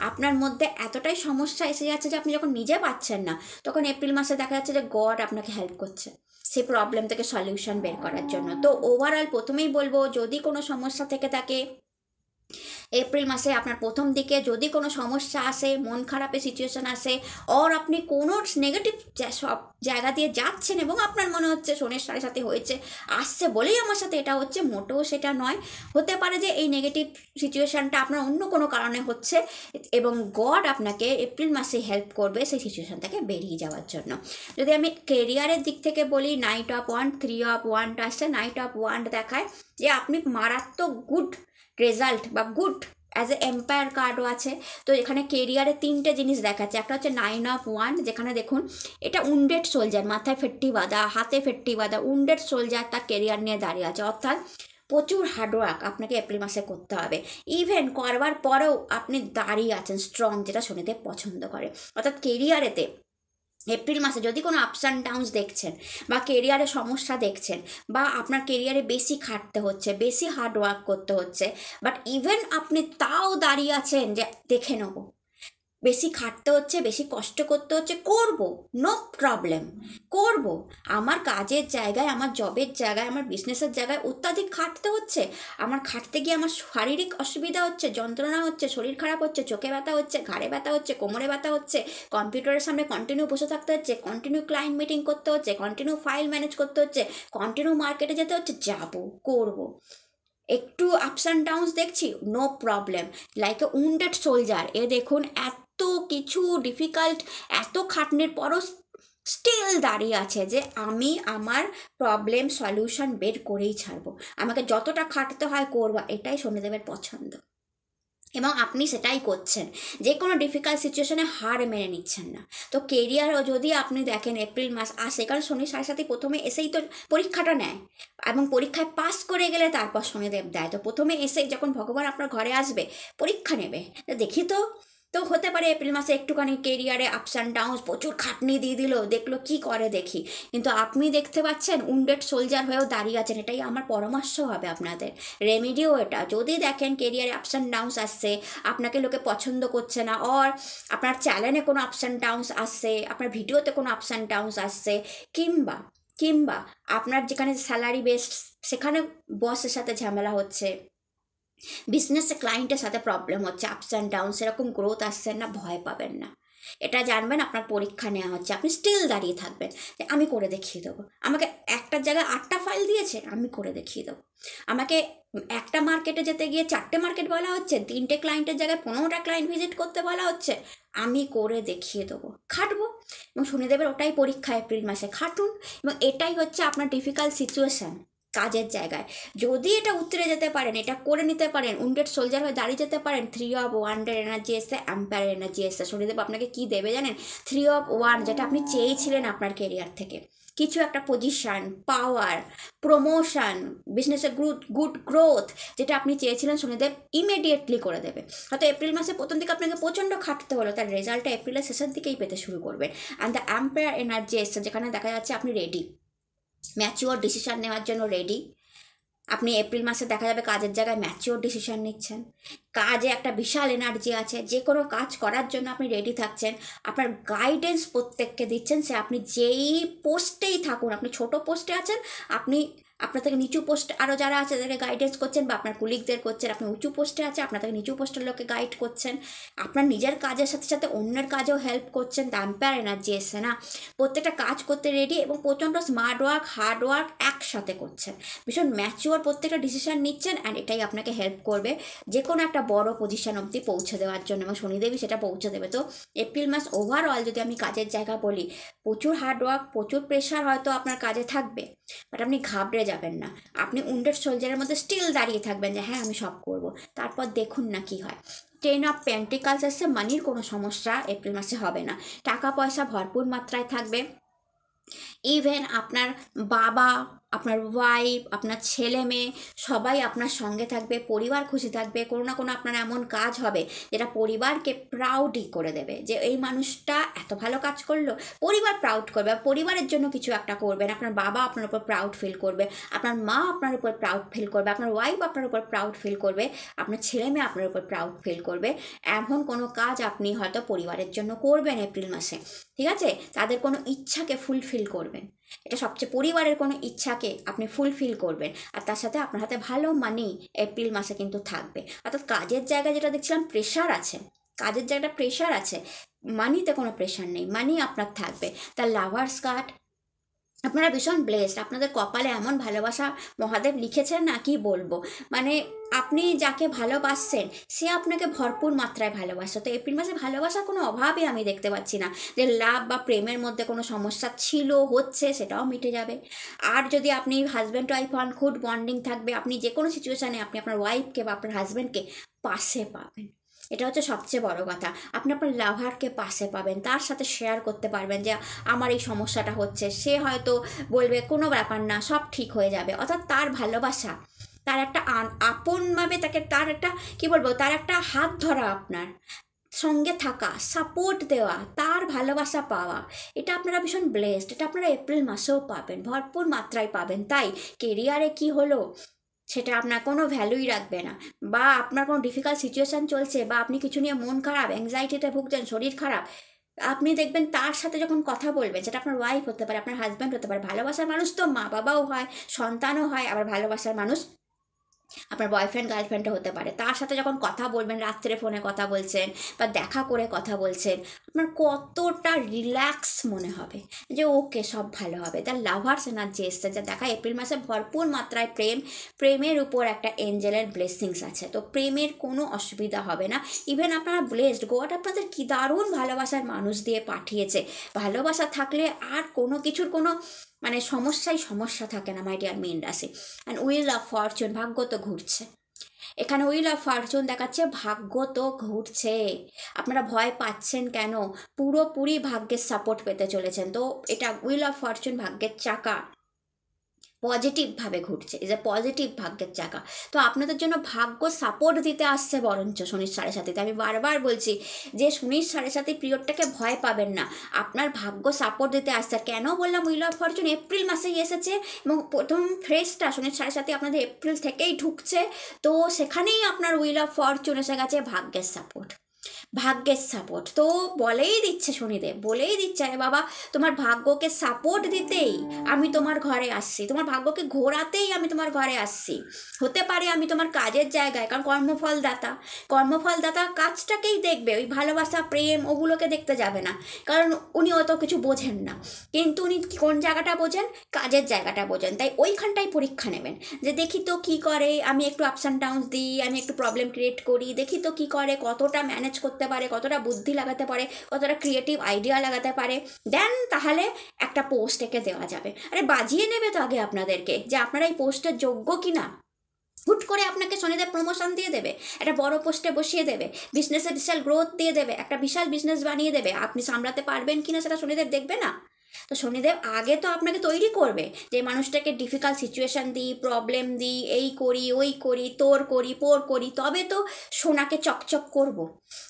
আপনার মধ্যে এতটাই সমস্যা এসে যাচ্ছে যে আপনি যখন নিজে পাচ্ছেন না, তখন এপ্রিল মাসে দেখা যাচ্ছে যে গড আপনাকে হেল্প করছে সেই প্রবলেম থেকে সলিউশন বের করার জন্য। তো ওভারঅল প্রথমেই বলবো, যদি কোনো সমস্যা থেকে থাকে এপ্রিল মাসে, আপনার প্রথম দিকে যদি কোনো সমস্যা আসে, মন খারাপের সিচুয়েশান আসে, অর আপনি কোনো নেগেটিভ সব জায়গা দিয়ে যাচ্ছেন এবং আপনার মনে হচ্ছে শনির 7.5 হয়েছে, আসছে বলেই আমার সাথে এটা হচ্ছে, মোটেও সেটা নয়। হতে পারে যে এই নেগেটিভ সিচুয়েশানটা আপনার অন্য কোনো কারণে হচ্ছে, এবং গড আপনাকে এপ্রিল মাসে হেল্প করবে সেই সিচুয়েশান থেকে বেরিয়ে যাওয়ার জন্য। যদি আমি কেরিয়ারের দিক থেকে বলি, night of wand, 3 of wand আসছে। নাইট অফ ওয়ান্ড দেখায় যে আপনি মারাত্মক গুড রেজাল্ট বা গুড অ্যাজ এ এম্পায়ার কার্ডও আছে। তো এখানে কেরিয়ারে 3টে জিনিস দেখাচ্ছে। একটা হচ্ছে 9 অফ ওয়ান্ড, যেখানে দেখুন এটা উন্ডেড সোলজার, মাথায় ফেট্টি বাঁধা, হাতে ফেট্টি বাঁধা উন্ডেড সোলজার তার কেরিয়ার নিয়ে দাঁড়িয়ে আছে, অর্থাৎ প্রচুর হার্ডওয়ার্ক আপনাকে এপ্রিল মাসে করতে হবে। ইভেন করবার পরেও আপনি দাঁড়িয়ে আছেন স্ট্রং, যেটা শনিদেব পছন্দ করে। অর্থাৎ কেরিয়ারেতে এপ্রিল মাসে যদি কোনো আপস অ্যান্ড ডাউনস দেখছেন, বা কেরিয়ারে সমস্যা দেখছেন, বা আপনার কেরিয়ারে বেশি খাটতে হচ্ছে, বেশি হার্ড ওয়ার্ক করতে হচ্ছে, বাট ইভেন আপনি তাও দাঁড়িয়ে আছেন যে দেখে নেব, বেশি খাটতে হচ্ছে, বেশি কষ্ট করতে হচ্ছে, করব, নো প্রবলেম, করব। আমার কাজের জায়গায়, আমার জবের জায়গায়, আমার বিজনেসের জায়গায় অত্যাধিক খাটতে হচ্ছে, আমার খাটতে গিয়ে আমার শারীরিক অসুবিধা হচ্ছে, যন্ত্রণা হচ্ছে, শরীর খারাপ হচ্ছে, চোখে ব্যথা হচ্ছে, ঘাড়ে ব্যথা হচ্ছে, কোমরে ব্যথা হচ্ছে, কম্পিউটারের সামনে কন্টিনিউ বসে থাকতে হচ্ছে, কন্টিনিউ ক্লায়েন্ট মিটিং করতে হচ্ছে, কন্টিনিউ ফাইল ম্যানেজ করতে হচ্ছে, কন্টিনিউ মার্কেটে যেতে হচ্ছে, যাব, করব। একটু আপস অ্যান্ড ডাউনস দেখছি, no problem, like a wounded soldier. এ দেখুন, এত কিছু ডিফিকাল্ট, এত খাটনির পরও স্টিল দাঁড়িয়ে আছে যে আমি আমার প্রবলেম সলিউশন বের করেই ছাড়বো, আমাকে যতটা খাটতে হয় করবো, এটাই শনিদেবের পছন্দ। এবং আপনি সেটাই করছেন, যে কোনো ডিফিকাল্ট সিচুয়েশনে হার মেনে নিচ্ছেন না। তো কেরিয়ারও যদি আপনি দেখেন এপ্রিল মাস আসে, কারণ শনির 7.5 প্রথমে এসেই তো পরীক্ষাটা নেয়, এবং পরীক্ষায় পাস করে গেলে তারপর শনিদেব দেয়। তো প্রথমে এসেই যখন ভগবান আপনার ঘরে আসবে, পরীক্ষা নেবে, দেখি তো হতে পারে এপ্রিল মাসে একটুখানি কেরিয়ারে আপস অ্যান্ড ডাউনস, প্রচুর খাটনি দিয়ে দিল, দেখলো কি করে দেখি। কিন্তু আপনি দেখতে পাচ্ছেন উন্ডেড সোলজার হয়েও দাঁড়িয়ে আছেন। এটাই আমার পরামর্শ হবে আপনাদের, রেমিডিও এটা। যদি দেখেন কেরিয়ারে আপস অ্যান্ড ডাউনস আসছে, আপনাকে লোকে পছন্দ করছে না, অর আপনার চ্যানেলে কোনো আপস অ্যান্ড ডাউনস আসছে, আপনার ভিডিওতে কোনো আপস অ্যান্ড ডাউনস আসছে, কিংবা আপনার যেখানে স্যালারি বেসড সেখানে বসের সাথে ঝামেলা হচ্ছে, বিজনেসে ক্লায়েন্টের সাথে প্রবলেম হচ্ছে, আপস অ্যান্ড ডাউন, সেরকম গ্রোথ আসছে না, ভয় পাবেন না। এটা জানবেন আপনার পরীক্ষা নেওয়া হচ্ছে, আপনি স্টিল দাঁড়িয়ে থাকবেন যে আমি করে দেখিয়ে দেবো। আমাকে একটার জায়গায় 8টা ফাইল দিয়েছে, আমি করে দেখিয়ে দেবো। আমাকে একটা মার্কেটে যেতে গিয়ে 4টে মার্কেট বলা হচ্ছে, 3টে ক্লায়েন্টের জায়গায় 15টা ক্লায়েন্ট ভিজিট করতে বলা হচ্ছে, আমি করে দেখিয়ে দেবো, খাটবো। এবং শনিদেবের ওটাই পরীক্ষা, এপ্রিল মাসে খাটুন। এবং এটাই হচ্ছে আপনার ডিফিকাল্ট সিচুয়েশান কাজের জায়গায়। যদি এটা উতরে যেতে পারেন, এটা করে নিতে পারেন, উন্ডেড সোলজার হয়ে দাঁড়িয়ে যেতে পারেন, 3 অফ ওয়ান্ডের এনার্জি এসে, এম্পায়ার এনার্জি এসে, শনিদেব আপনাকে কি দেবে জানেন? 3 অফ ওয়ান্ড, যেটা আপনি চেয়েছিলেন আপনার কেরিয়ার থেকে, কিছু একটা পজিশান, পাওয়ার, প্রমোশন, বিজনেসের গুড গ্রোথ যেটা আপনি চেয়েছিলেন শনিদেব ইমিডিয়েটলি করে দেবে। হয়তো এপ্রিল মাসে প্রথম দিকে আপনাকে প্রচণ্ড খাটতে হলো, তার রেজাল্টটা এপ্রিলের শেষের দিকেই পেতে শুরু করবেন। অ্যান্ড দ্য এম্পায়ার এনার্জি এসছে, যেখানে দেখা যাচ্ছে আপনি রেডি, ম্যাচিওর ডিসিশান নেওয়ার জন্য রেডি। আপনি এপ্রিল মাসে দেখা যাবে কাজের জায়গায় ম্যাচিওর ডিসিশন নিচ্ছেন, কাজে একটা বিশাল এনার্জি আছে, যে কোনো কাজ করার জন্য আপনি রেডি থাকছেন। আপনার গাইডেন্স প্রত্যেককে দিচ্ছেন, সে আপনি যেই পোস্টেই থাকুন, আপনি ছোট পোস্টে আছেন, আপনি আপনার থেকে নিচু পোস্ট আরও যারা আছে তাদেরকে গাইডেন্স করছেন, বা আপনার কুলিগদের করছেন। আপনি উঁচু পোস্টে আছে, আপনার থেকে নিচু পোস্টের লোককে গাইড করছেন, আপনার নিজের কাজের সাথে সাথে অন্যের কাজেও হেল্প করছেন। এম্পায়ার এনার্জি এসছে না, প্রত্যেকটা কাজ করতে রেডি এবং প্রচণ্ড স্মার্ট ওয়ার্ক, হার্ড ওয়ার্ক একসাথে করছেন, ভীষণ ম্যাচিওর প্রত্যেকটা ডিসিশন নিচ্ছেন। অ্যান্ড এটাই আপনাকে হেল্প করবে যে কোনো একটা বড় পজিশন অবধি পৌঁছে দেওয়ার জন্য, এবং শনিদেবী সেটা পৌঁছে দেবে। তো এপ্রিল মাস ওভারঅল যদি আমি কাজের জায়গা বলি, প্রচুর হার্ডওয়ার্ক, প্রচুর প্রেশার হয়তো আপনার কাজে থাকবে, বাট আপনি ঘাবড়ে যাবেন না। আপনি উন্ডেড সোলজারের মধ্যে স্টিল দাঁড়িয়ে থাকবেন যে হ্যাঁ আমি সব করব। তারপর দেখুন না কি হয়। 10 অফ পেন্টিকালস এসে, মানির কোনো সমস্যা এপ্রিল মাসে হবে না, টাকা পয়সা ভরপুর মাত্রায় থাকবে। ইভেন আপনার বাবা, আপনার ওয়াইফ, আপনার ছেলে মেয়ে সবাই আপনার সঙ্গে থাকবে, পরিবার খুশি থাকবে। কোনো না কোনো আপনার এমন কাজ হবে যেটা পরিবারকে প্রাউডই করে দেবে, যে এই মানুষটা এত ভালো কাজ করলো, পরিবার প্রাউড করবে, পরিবারের জন্য কিছু একটা করবেন। আপনার বাবা আপনার উপর প্রাউড ফিল করবে, আপনার মা আপনার উপর প্রাউড ফিল করবে, আপনার ওয়াইফ আপনার উপর প্রাউড ফিল করবে, আপনার ছেলে মেয়ে আপনার উপর প্রাউড ফিল করবে। এমন কোনো কাজ আপনি হয়তো পরিবারের জন্য করবেন এপ্রিল মাসে, ঠিক আছে? তাদের কোনো ইচ্ছাকে ফুলফিল করবেন, এটা সবচেয়ে পরিবারের কোনো ইচ্ছাকে আপনি ফুলফিল করবেন। আর তার সাথে আপনার হাতে ভালো মানি এপ্রিল মাসে কিন্তু থাকবে। অর্থাৎ কাজের জায়গায় যেটা দেখছিলাম প্রেশার আছে, কাজের জায়গাটা প্রেশার আছে, মানিতে কোনো প্রেশার নেই, মানি আপনার থাকবে। তার লাভার্স কার্ড, আপনারা ভীষণ ব্লেসড, আপনাদের কপালে এমন ভালোবাসা মহাদেব লিখেছেন না কি বলবো। মানে আপনি যাকে ভালোবাসছেন সে আপনাকে ভরপুর মাত্রায় ভালোবাসে। তো এপ্রিল মাসে ভালোবাসার কোনো অভাবই আমি দেখতে পাচ্ছি না, যে লাভ বা প্রেমের মধ্যে কোনো সমস্যা ছিল, হচ্ছে, সেটাও মিটে যাবে। আর যদি আপনি হাজব্যান্ড ওয়াইফ হন, গুড বন্ডিং থাকবে, আপনি যে কোনো সিচুয়েশানে আপনি আপনার ওয়াইফকে বা আপনার হাজব্যান্ডকে পাশে পাবেন, এটা হচ্ছে সবচেয়ে বড় কথা। আপনি আপনার লাভারকে পাশে পাবেন, তার সাথে শেয়ার করতে পারবেন যে আমার এই সমস্যাটা হচ্ছে, সে হয়তো বলবে কোনো ব্যাপার না, সব ঠিক হয়ে যাবে। অর্থাৎ তার ভালোবাসা, তার একটা আপনভাবে তাকে, তার একটা কী বলবো, তার একটা হাত ধরা, আপনার সঙ্গে থাকা, সাপোর্ট দেওয়া, তার ভালোবাসা পাওয়া, এটা আপনারা ভীষণ ব্লেসড। এটা আপনারা এপ্রিল মাসেও পাবেন, ভরপুর মাত্রায় পাবেন। তাই কেরিয়ারে কি হলো সেটা আপনার কোনো ভ্যালুই রাখবে না, বা আপনার কোনো ডিফিকাল্ট সিচুয়েশান চলছে, বা আপনি কিছু নিয়ে মন খারাপ, অ্যাংজাইটিতে ভুগছেন, শরীর খারাপ, আপনি দেখবেন তার সাথে যখন কথা বলবেন, সেটা আপনার ওয়াইফ হতে পারে, আপনার হাজব্যান্ড হতে পারে, ভালোবাসার মানুষ তো মা বাবাও হয়, সন্তানও হয়, আবার ভালোবাসার মানুষ আপনার বয়ফ্রেন্ড গার্লফ্রেন্ডও হতে পারে। তার সাথে যখন কথা বলবেন, রাত্রে ফোনে কথা বলছেন বা দেখা করে কথা বলছেন, আপনার কতটা রিল্যাক্স মনে হবে যে ওকে সব ভালো হবে। তার লাভার্স এনার্জি এসছে, যা দেখা এপ্রিল মাসে ভরপুর মাত্রায় প্রেমের উপর একটা এঞ্জেলের ব্লেসিংস আছে। তো প্রেমের কোনো অসুবিধা হবে না। ইভেন আপনারা ব্লেসড, গড আপনাদের কি দারুণ ভালোবাসার মানুষ দিয়ে পাঠিয়েছে। ভালোবাসা থাকলে আর কোনো কিছুর কোনো মানে সমস্যা থাকে না মাই ডিয়ার মীন রাশি। অ্যান্ড উইল অফ ফরচুন, ভাগ্য তো ঘুরছে এখানে, উইল অফ ফরচুন দেখাচ্ছে, ভাগ্য তো ঘুরছে। আপনারা ভয় পাচ্ছেন কেন? পুরোপুরি ভাগ্যের সাপোর্ট পেতে চলেছেন। তো এটা উইল অফ ফরচুন, ভাগ্যের চাকা পজিটিভভাবে ঘুরছে, ইজ এ পজিটিভ ভাগ্যের চাকা। তো আপনাদের জন্য ভাগ্য সাপোর্ট দিতে আসছে বরঞ্চ শনির 7.5। আমি বারবার বলছি যে শনির 7.5 পিরিয়ডটাকে ভয় পাবেন না, আপনার ভাগ্য সাপোর্ট দিতে আসছে। কেন বললাম উইল অফ ফরচুন? এপ্রিল মাসেই এসেছে এবং প্রথম ফ্রেজটা শনির 7.5 আপনাদের এপ্রিল থেকেই ঢুকছে। তো সেখানেই আপনার উইল অফ ফরচুন এসে গেছে, ভাগ্যের সাপোর্ট, ভাগ্যের সাপোর্ট। তো বলেই দিচ্ছে শনিদেব, বলেই দিচ্ছে আরে বাবা তোমার ভাগ্যকে সাপোর্ট দিতেই আমি তোমার ঘরে আসছি, তোমার ভাগ্যকে ঘোরাতেই আমি তোমার ঘরে আসছি। হতে পারে আমি তোমার কাজের জায়গায়, কারণ কর্মফলদাতা কাজটাকেই দেখবে, ওই ভালোবাসা প্রেম ওগুলোকে দেখতে যাবে না, কারণ উনি অত কিছু বোঝেন না। কিন্তু উনি কোন জায়গাটা বোঝেন? কাজের জায়গাটা বোঝেন। তাই ওইখানটাই পরীক্ষা নেবেন, যে দেখি তো কী করে, আমি একটু আপস অ্যান্ড ডাউনস দিই, আমি একটু প্রবলেম ক্রিয়েট করি, দেখি তো কী করে, কতটা ম্যানেজ করতে পারে, কতটা বুদ্ধি লাগাতে পারে, কতটা ক্রিয়েটিভ আইডিয়া লাগাতে পারে। দেন তাহলে একটা পোস্ট একে দেওয়া যাবে। আরে বাজিয়ে নেবে তো আগে আপনাদেরকে যে আপনারা এই পোস্টের যোগ্য কিনা। হুট করে আপনাকে শনিদেব প্রমোশন দিয়ে দেবে, একটা বড় পোস্টে বসিয়ে দেবে, বিজনেসে বিশাল গ্রোথ দিয়ে দেবে, একটা বিশাল বিজনেস বানিয়ে দেবে। আপনি সামলাতে পারবেন কিনা সেটা শনিদেব দেখবে না। তো শনিদেব আগে তো আপনাকে তৈরি করবে যে মানুষটাকে ডিফিকাল্ট সিচুয়েশান দিই, প্রবলেম দিই, এই করি ওই করি, তোর করি পোর করি, তবে তো সোনাকে চকচক করব।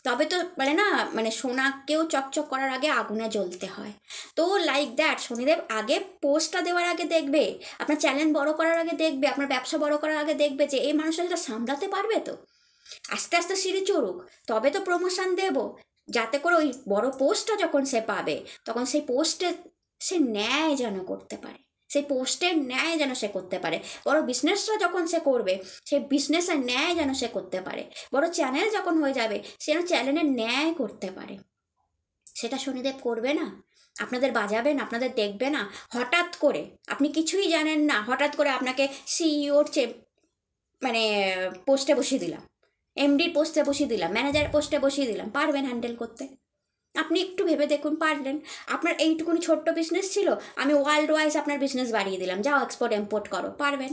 তবে তো না সোনাকেও চকচক করার আগে আগুনে জ্বলতে হয়। তো লাইক দ্যাট শনিদেব আগে পোস্টটা দেওয়ার আগে দেখবে, আপনার চ্যানেল বড় করার আগে দেখবে, আপনার ব্যবসা বড় করার আগে দেখবে যে এই মানুষটা সেটা সামলাতে পারবে। তো আস্তে আস্তে সিঁড়ি চড়ুক, তবে তো প্রমোশন দেব, যাতে করে ওই বড় পোস্টটা যখন সে পাবে তখন সেই পোস্টে সে ন্যায় যেন করতে পারে, সেই পোস্টের ন্যায় যেন সে করতে পারে। বড় বিজনেসটা যখন সে করবে সেই বিজনেসের ন্যায় যেন সে করতে পারে। বড় চ্যানেল যখন হয়ে যাবে সে যেন চ্যানেলের ন্যায় করতে পারে। সেটা শনিদেব করবে না, আপনাদের বাজাবেন, আপনাদের দেখবে না। হঠাৎ করে আপনি কিছুই জানেন না, হঠাৎ করে আপনাকে সিইওর পোস্টে বসিয়ে দিলাম, এমডির পোস্টে বসিয়ে দিলাম, ম্যানেজার পোস্টে বসিয়ে দিলাম, পারবেন হ্যান্ডেল করতে? আপনি একটু ভেবে দেখুন, পারলেন? আপনার এইটুকুনি ছোট্ট বিজনেস ছিল, আমি ওয়ার্ল্ড ওয়াইজ আপনার বিজনেস বাড়িয়ে দিলাম, যাও এক্সপোর্ট ইম্পোর্ট করো, পারবেন?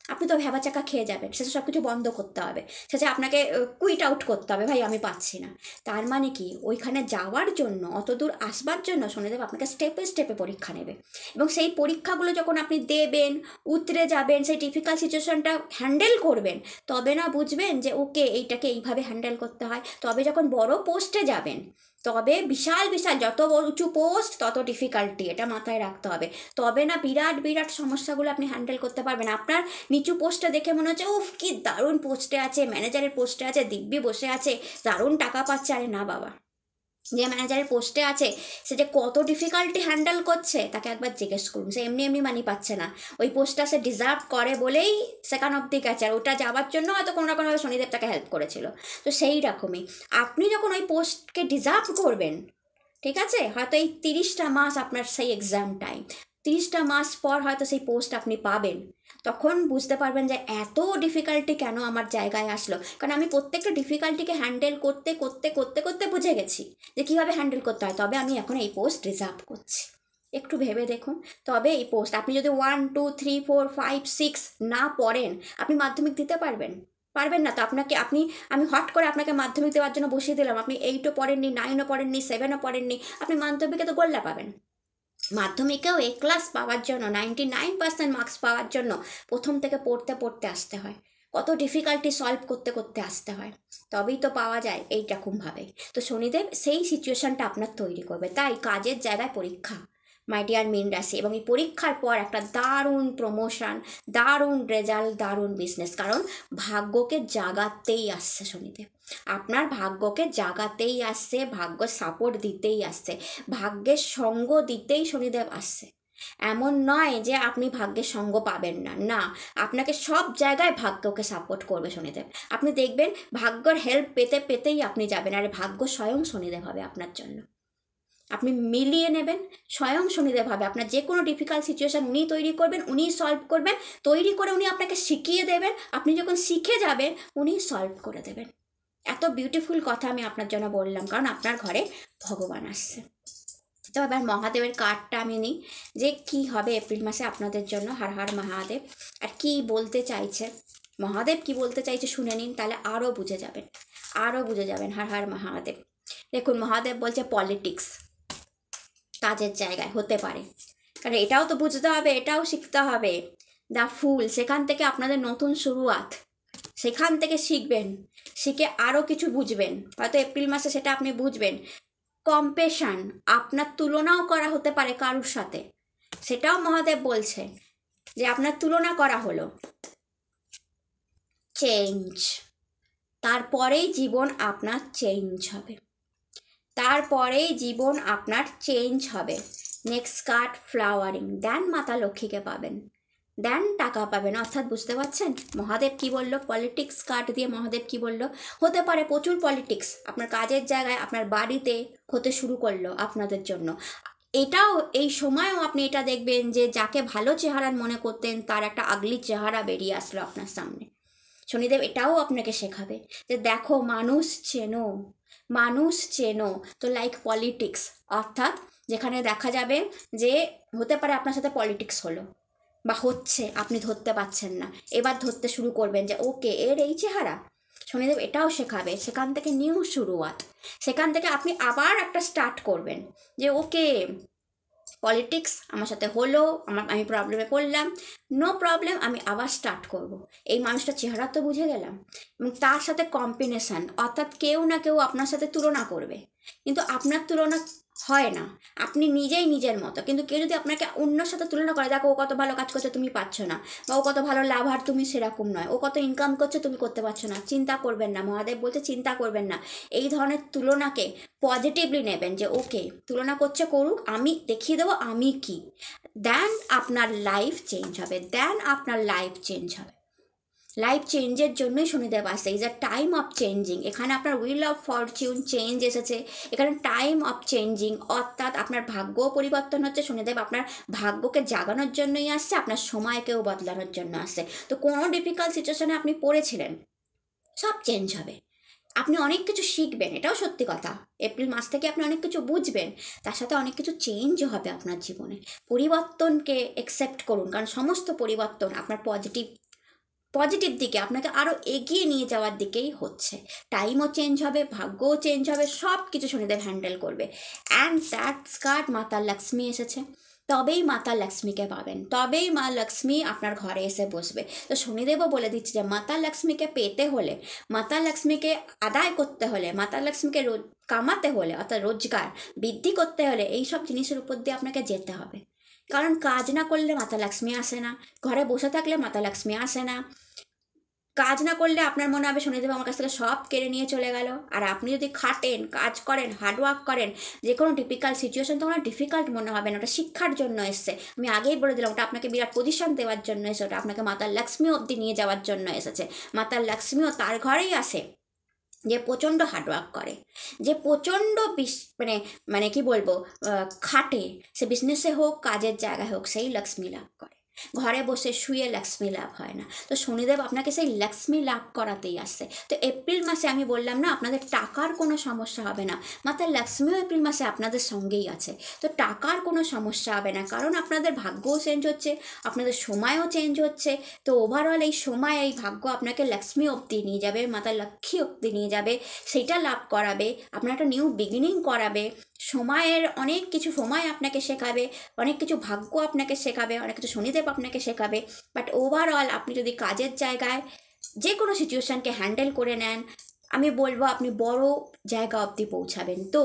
আপনি তো ভেবা চাকা খেয়ে যাবেন, সেটা সব কিছু বন্ধ করতে হবে, সেটা আপনাকে কুইট আউট করতে হবে, ভাই আমি পাচ্ছি না। তার মানে কি ওইখানে যাওয়ার জন্য, অত দূর আসবার জন্য শনিদেব আপনাকে স্টেপে স্টেপে পরীক্ষা নেবে, এবং সেই পরীক্ষাগুলো যখন আপনি দেবেন, উতরে যাবেন, সেই ডিফিকাল্ট সিচুয়েশনটা হ্যান্ডেল করবেন, তবে না বুঝবেন যে ওকে এইটাকে এইভাবে হ্যান্ডেল করতে হয়। তবে যখন বড় পোস্টে যাবেন, তবে বিশাল বিশাল যত উঁচু পোস্ট তত ডিফিকাল্টি, এটা মাথায় রাখতে হবে। তবে না বিরাট বিরাট সমস্যাগুলো আপনি হ্যান্ডেল করতে পারবেন। আপনার নিচু পোস্টটা দেখে মনে হচ্ছে উফ কি দারুণ পোস্টে আছে, ম্যানেজারের পোস্টে আছে, দিব্যি বসে আছে, দারুণ টাকা পাচ্ছে। আরে না বাবা, যে ম্যানেজারের পোস্টে আছে সে যে কত ডিফিকাল্টি হ্যান্ডেল করছে তাকে একবার জিজ্ঞেস করুন। সে এমনি এমনি মানি পাচ্ছে না, ওই পোস্টটা সে ডিজার্ভ করে বলেই সেখান অব্দি গেছে, আর ওটা যাওয়ার জন্য হয়তো কোনো না কোনোভাবে শনিদেব তাকে হেল্প করেছিল। তো সেই রকমই আপনি যখন ওই পোস্টকে ডিজার্ভ করবেন, ঠিক আছে, হয়তো এই 30টা মাস আপনার সেই এক্সাম টাইম, 30টা মাস পর হয়তো সেই পোস্ট আপনি পাবেন, তখন বুঝতে পারবেন যে এত ডিফিকাল্টি কেন আমার জায়গায় আসলো। কারণ আমি প্রত্যেকটা ডিফিকাল্টিকে হ্যান্ডেল করতে করতে করতে করতে বুঝে গেছি যে কীভাবে হ্যান্ডেল করতে হয়, তবে আমি এখন এই পোস্ট রিজার্ভ করছি। একটু ভেবে দেখুন, তবে এই পোস্ট আপনি যদি 1 2 3 4 5 6 না পড়েন, আপনি মাধ্যমিক দিতে পারবেন? পারবেন না। তো আমি হট করে আপনাকে মাধ্যমিক দেওয়ার জন্য বসিয়ে দিলাম, আপনি 8ও পড়েননি, 9ও পড়েননি, 7ও পড়েননি, আপনি মাধ্যমিকে তো গোল্লা পাবেন। মাধ্যমিকেও এ ক্লাস পাওয়ার জন্য, 99% মার্কস পাওয়ার জন্য প্রথম থেকে পড়তে পড়তে আসতে হয়, কত ডিফিকাল্টি সলভ করতে করতে আসতে হয়, তবেই তো পাওয়া যায় এইরকমভাবে। তো শনিদেব সেই সিচুয়েশানটা আপনার তৈরি করবে। তাই কাজের জায়গায় পরীক্ষা, মাই ডিয়ার মীন রাশি, এবং এই পরীক্ষার পর একটা দারুণ প্রমোশন, দারুণ রেজাল্ট, দারুণ বিজনেস। কারণ ভাগ্যকে জাগাতেই আসছে শনিদেব, আপনার ভাগ্যকে জাগাতেই আসছে, ভাগ্য সাপোর্ট দিতেই আসছে, ভাগ্যের সঙ্গ দিতেই শনিদেব আসছে। এমন নয় যে আপনি ভাগ্যের সঙ্গ পাবেন না, না, আপনাকে সব জায়গায় ভাগ্যকে সাপোর্ট করবে শনিদেব। আপনি দেখবেন ভাগ্যর হেল্প পেতে পেতেই আপনি যাবেন, আর ভাগ্য স্বয়ং শনিদেব হবে আপনার জন্য। আপনি মিলিয়ে নেবেন, স্বয়ং শনিদেব হবে আপনার যে কোনো ডিফিকাল্ট সিচুয়েশান উনি তৈরি করবেন, উনি সলভ করবেন, তৈরি করে উনি আপনাকে শিখিয়ে দেবেন, আপনি যখন শিখে যাবেন উনি সলভ করে দেবেন। এত বিউটিফুল কথা আমি আপনার জন্য বললাম, কারণ আপনার ঘরে ভগবান আসছে। তো এবার মহাদেবের কার্ডটা আমি নিই, যে কি হবে এপ্রিল মাসে আপনাদের জন্য। হর হর মহাদেব। আর কি বলতে চাইছে মহাদেব, কি বলতে চাইছে শুনে নিন, তাহলে আরও বুঝে যাবেন, আরও বুঝে যাবেন। হর হর মহাদেব। দেখুন মহাদেব বলছে পলিটিক্স কাজের জায়গায় হতে পারে, কারণ এটাও তো বুঝতে হবে, এটাও শিখতে হবে। দ্য ফুল, সেখান থেকে আপনাদের নতুন শুরুয়াত, সেখান থেকে শিখবেন, শিখে আরও কিছু বুঝবেন, হয়তো এপ্রিল মাসে সেটা আপনি বুঝবেন। কম্পেশন, আপনার তুলনাও করা হতে পারে কারুর সাথে, সেটাও মহাদেব বলছে যে আপনার তুলনা করা হলো। চেঞ্জ, তারপরেই জীবন আপনার চেঞ্জ হবে, তারপরেই জীবন আপনার চেঞ্জ হবে। নেক্সট কার্ড ফ্লাওয়ারিং, দেন মাতা লক্ষ্মীকে পাবেন, দেন টাকা পাবেন। অর্থাৎ বুঝতে পারছেন মহাদেব কি বলল, পলিটিক্স কার্ড দিয়ে মহাদেব কি বলল। হতে পারে প্রচুর পলিটিক্স আপনার কাজের জায়গায়, আপনার বাড়িতে হতে শুরু করলো আপনাদের জন্য। এটাও এই সময়ও আপনি এটা দেখবেন যে যাকে ভালো চেহারার মনে করতেন তার একটা আগলি চেহারা বেরিয়ে আসলো আপনার সামনে। শনিদেব এটাও আপনাকে শেখাবে যে দেখো মানুষ চেনো, মানুষ চেনো। তো লাইক পলিটিক্স, অর্থাৎ যেখানে দেখা যাবে যে হতে পারে আপনার সাথে পলিটিক্স হলো বা হচ্ছে, আপনি ধরতে পারছেন না, এবার ধরতে শুরু করবেন যে ওকে এর এই চেহারা। শনিদেব এটাও শেখাবে, সেখান থেকে নিউ শুরুয়াত, সেখান থেকে আপনি আবার একটা স্টার্ট করবেন যে ওকে পলিটিক্স আমার সাথে হলো, আমি প্রবলেমে পড়লাম, নো প্রবলেম, আমি আবার স্টার্ট করব। এই মানুষটার চেহারা তো বুঝে গেলাম, এবং তার সাথে কম্বিনেশান, অর্থাৎ কেউ না কেউ আপনার সাথে তুলনা করবে, কিন্তু আপনার তুলনা হয় না, আপনি নিজেই নিজের মতো। কিন্তু কেউ যদি আপনাকে অন্যর সাথে তুলনা করে, দেখো ও কত ভালো কাজ করছে তুমি পাচ্ছ না, বা ও কত ভালো লাভ আর তুমি সেরকম নয়, ও কত ইনকাম করছে তুমি করতে পারছো না, চিন্তা করবেন না, মহাদেব বলছে চিন্তা করবেন না। এই ধরনের তুলনাকে পজিটিভলি নেবেন, যে ওকে তুলনা করছে করুক, আমি দেখিয়ে দেবো আমি কি, দেন আপনার লাইফ চেঞ্জ হবে, দেন আপনার লাইফ চেঞ্জ হবে। লাইফ চেঞ্জের জন্যই শনিদেব আসে, is a time of changing. এখানে আপনার হুইল অফ ফরচুন চেঞ্জ এসেছে, এখানে টাইম অফ চেঞ্জিং, অর্থাৎ আপনার ভাগ্য পরিবর্তন হচ্ছে। শনিদেব আপনার ভাগ্যকে জাগানোর জন্যই আসছে, আপনার সময়কেও বদলানোর জন্য আসছে। তো কোনো ডিফিকাল্ট সিচুয়েশনে আপনি পড়েছিলেন, সব চেঞ্জ হবে, আপনি অনেক কিছু শিখবেন, এটাও সত্যি কথা। এপ্রিল মাস থেকে আপনি অনেক কিছু বুঝবেন, তার সাথে অনেক কিছু চেঞ্জও হবে আপনার জীবনে। পরিবর্তনকে অ্যাকসেপ্ট করুন, কারণ সমস্ত পরিবর্তন আপনার পজিটিভ দিকে, আপনাকে আরও এগিয়ে নিয়ে যাওয়ার দিকেই হচ্ছে। টাইমও চেঞ্জ হবে, ভাগ্যও চেঞ্জ হবে, সব কিছু শনিদেব হ্যান্ডেল করবে। অ্যান্ড দ্যাটস কার্ড মাতা লক্ষ্মী এসেছে, তবেই মাতা লক্ষ্মীকে পাবেন, তবেই মা লক্ষ্মী আপনার ঘরে এসে বসবে। তো শনিদেবও বলে দিচ্ছে যে মাতা লক্ষ্মীকে পেতে হলে, মাতা লক্ষ্মীকে আদায় করতে হলে, মাতা লক্ষ্মীকে কামাতে হলে, অর্থাৎ রোজগার বৃদ্ধি করতে হলে এই সব জিনিসের উপর দিয়ে আপনাকে যেতে হবে। কারণ কাজ না করলে মাতা লক্ষ্মী আসে না, ঘরে বসে থাকলে মাতা লক্ষ্মী আসে না। কাজ না করলে আপনার মনে হবে শনিদেব আমার কাছ থেকে সব কেড়ে নিয়ে চলে গেল। আর আপনি যদি খাটেন, কাজ করেন, হার্ডওয়ার্ক করেন, যে কোনো ডিফিকাল্ট সিচুয়েশন তো ওনার ডিফিকাল্ট মনে হবে না, ওটা শিক্ষার জন্য এসছে। আমি আগেই বলে দিলাম, ওটা আপনাকে বিরাট পজিশন দেওয়ার জন্য এসে, ওটা আপনাকে মাতা লক্ষ্মী অবধি নিয়ে যাওয়ার জন্য এসেছে। মাতা লক্ষ্মীও তার ঘরেই আসে যে প্রচণ্ড হার্ডওয়ার্ক করে, যে প্রচণ্ড মানে কি বলবো, খাটে, সে বিজনেসে হোক, কাজের জায়গায় হোক, সেই লক্ষ্মী লাভ করে। ঘরে বসে শুয়ে লক্ষ্মী লাভ হয় না। তো শনিদেব আপনাকে সেই লক্ষ্মী লাভ করাতেই আসছে। তো এপ্রিল মাসে আমি বললাম না, আপনাদের টাকার কোনো সমস্যা হবে না, মাতা লক্ষ্মীও এপ্রিল মাসে আপনাদের সঙ্গেই আছে। তো টাকার কোনো সমস্যা হবে না, কারণ আপনাদের ভাগ্যও চেঞ্জ হচ্ছে, আপনাদের সময়ও চেঞ্জ হচ্ছে। তো ওভারঅল এই সময়, এই ভাগ্য আপনাকে লক্ষ্মী অবধি নিয়ে যাবে, মাতা লক্ষ্মী অবধি নিয়ে যাবে, সেইটা লাভ করাবে, আপনার একটা নিউ বিগিনিং করাবে। সময়ের অনেক কিছু সময় আপনাকে শেখাবে, অনেক কিছু ভাগ্য আপনাকে শেখাবে, অনেক কিছু শনিদেব আপনাকে শেখাবে। বাট ওভারঅল আপনি যদি কাজের জায়গায় যে কোনো সিচুয়েশানকে হ্যান্ডেল করে নেন, আমি বলবো আপনি বড় জায়গা অবধি পৌঁছাবেন। তো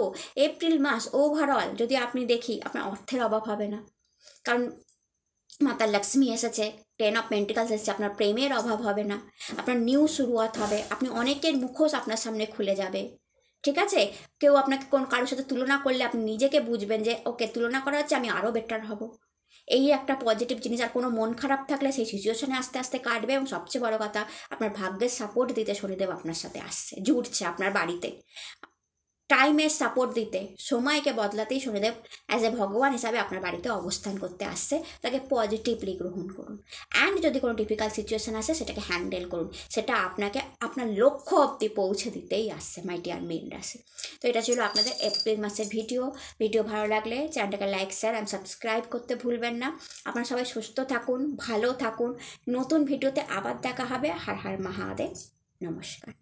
এপ্রিল মাস ওভারঅল যদি আপনি দেখি, আপনার অর্থের অভাব হবে না, কারণ মাতা লক্ষ্মী এসেছে, 10 অফ পেন্টিকলস এসেছে, আপনার প্রেমের অভাব হবে না, আপনার নিউ শুরুয়াত হবে, আপনি অনেকের মুখোশ আপনার সামনে খুলে যাবে। ঠিক আছে, কেউ আপনাকে কারোর সাথে তুলনা করলে আপনি নিজেকে বুঝবেন যে ওকে তুলনা করা হচ্ছে, আমি আরও বেটার হব। এই একটা পজিটিভ জিনিস। আর কোনো মন খারাপ থাকলে সেই সিচুয়েশনে আস্তে আস্তে কাটবে। এবং সবচেয়ে বড় কথা, আপনার ভাগ্যের সাপোর্ট দিতে শনিদেব আপনার সাথে আসছে, জুটছে আপনার বাড়িতে, টাইমের সাপোর্ট দিতে, সময়কে বদলাতেই শনিদেব অ্যাজ এ ভগবান হিসাবে আপনার বাড়িতে অবস্থান করতে আসছে। তাকে পজিটিভলি গ্রহণ করুন। অ্যান্ড যদি কোনো ডিফিকাল্ট সিচুয়েশান আসে, সেটাকে হ্যান্ডেল করুন, সেটা আপনাকে আপনার লক্ষ্য অবধি পৌঁছে দিতেই আসছে, মাই ডিয়ার মীন রাশি। তো এটা ছিল আপনাদের এপ্রিল মাসের ভিডিও ভালো লাগলে চ্যানেলটাকে লাইক, শেয়ার অ্যান্ড সাবস্ক্রাইব করতে ভুলবেন না। আপনারা সবাই সুস্থ থাকুন, ভালো থাকুন। নতুন ভিডিওতে আবার দেখা হবে। হর হর মহাদেব, নমস্কার।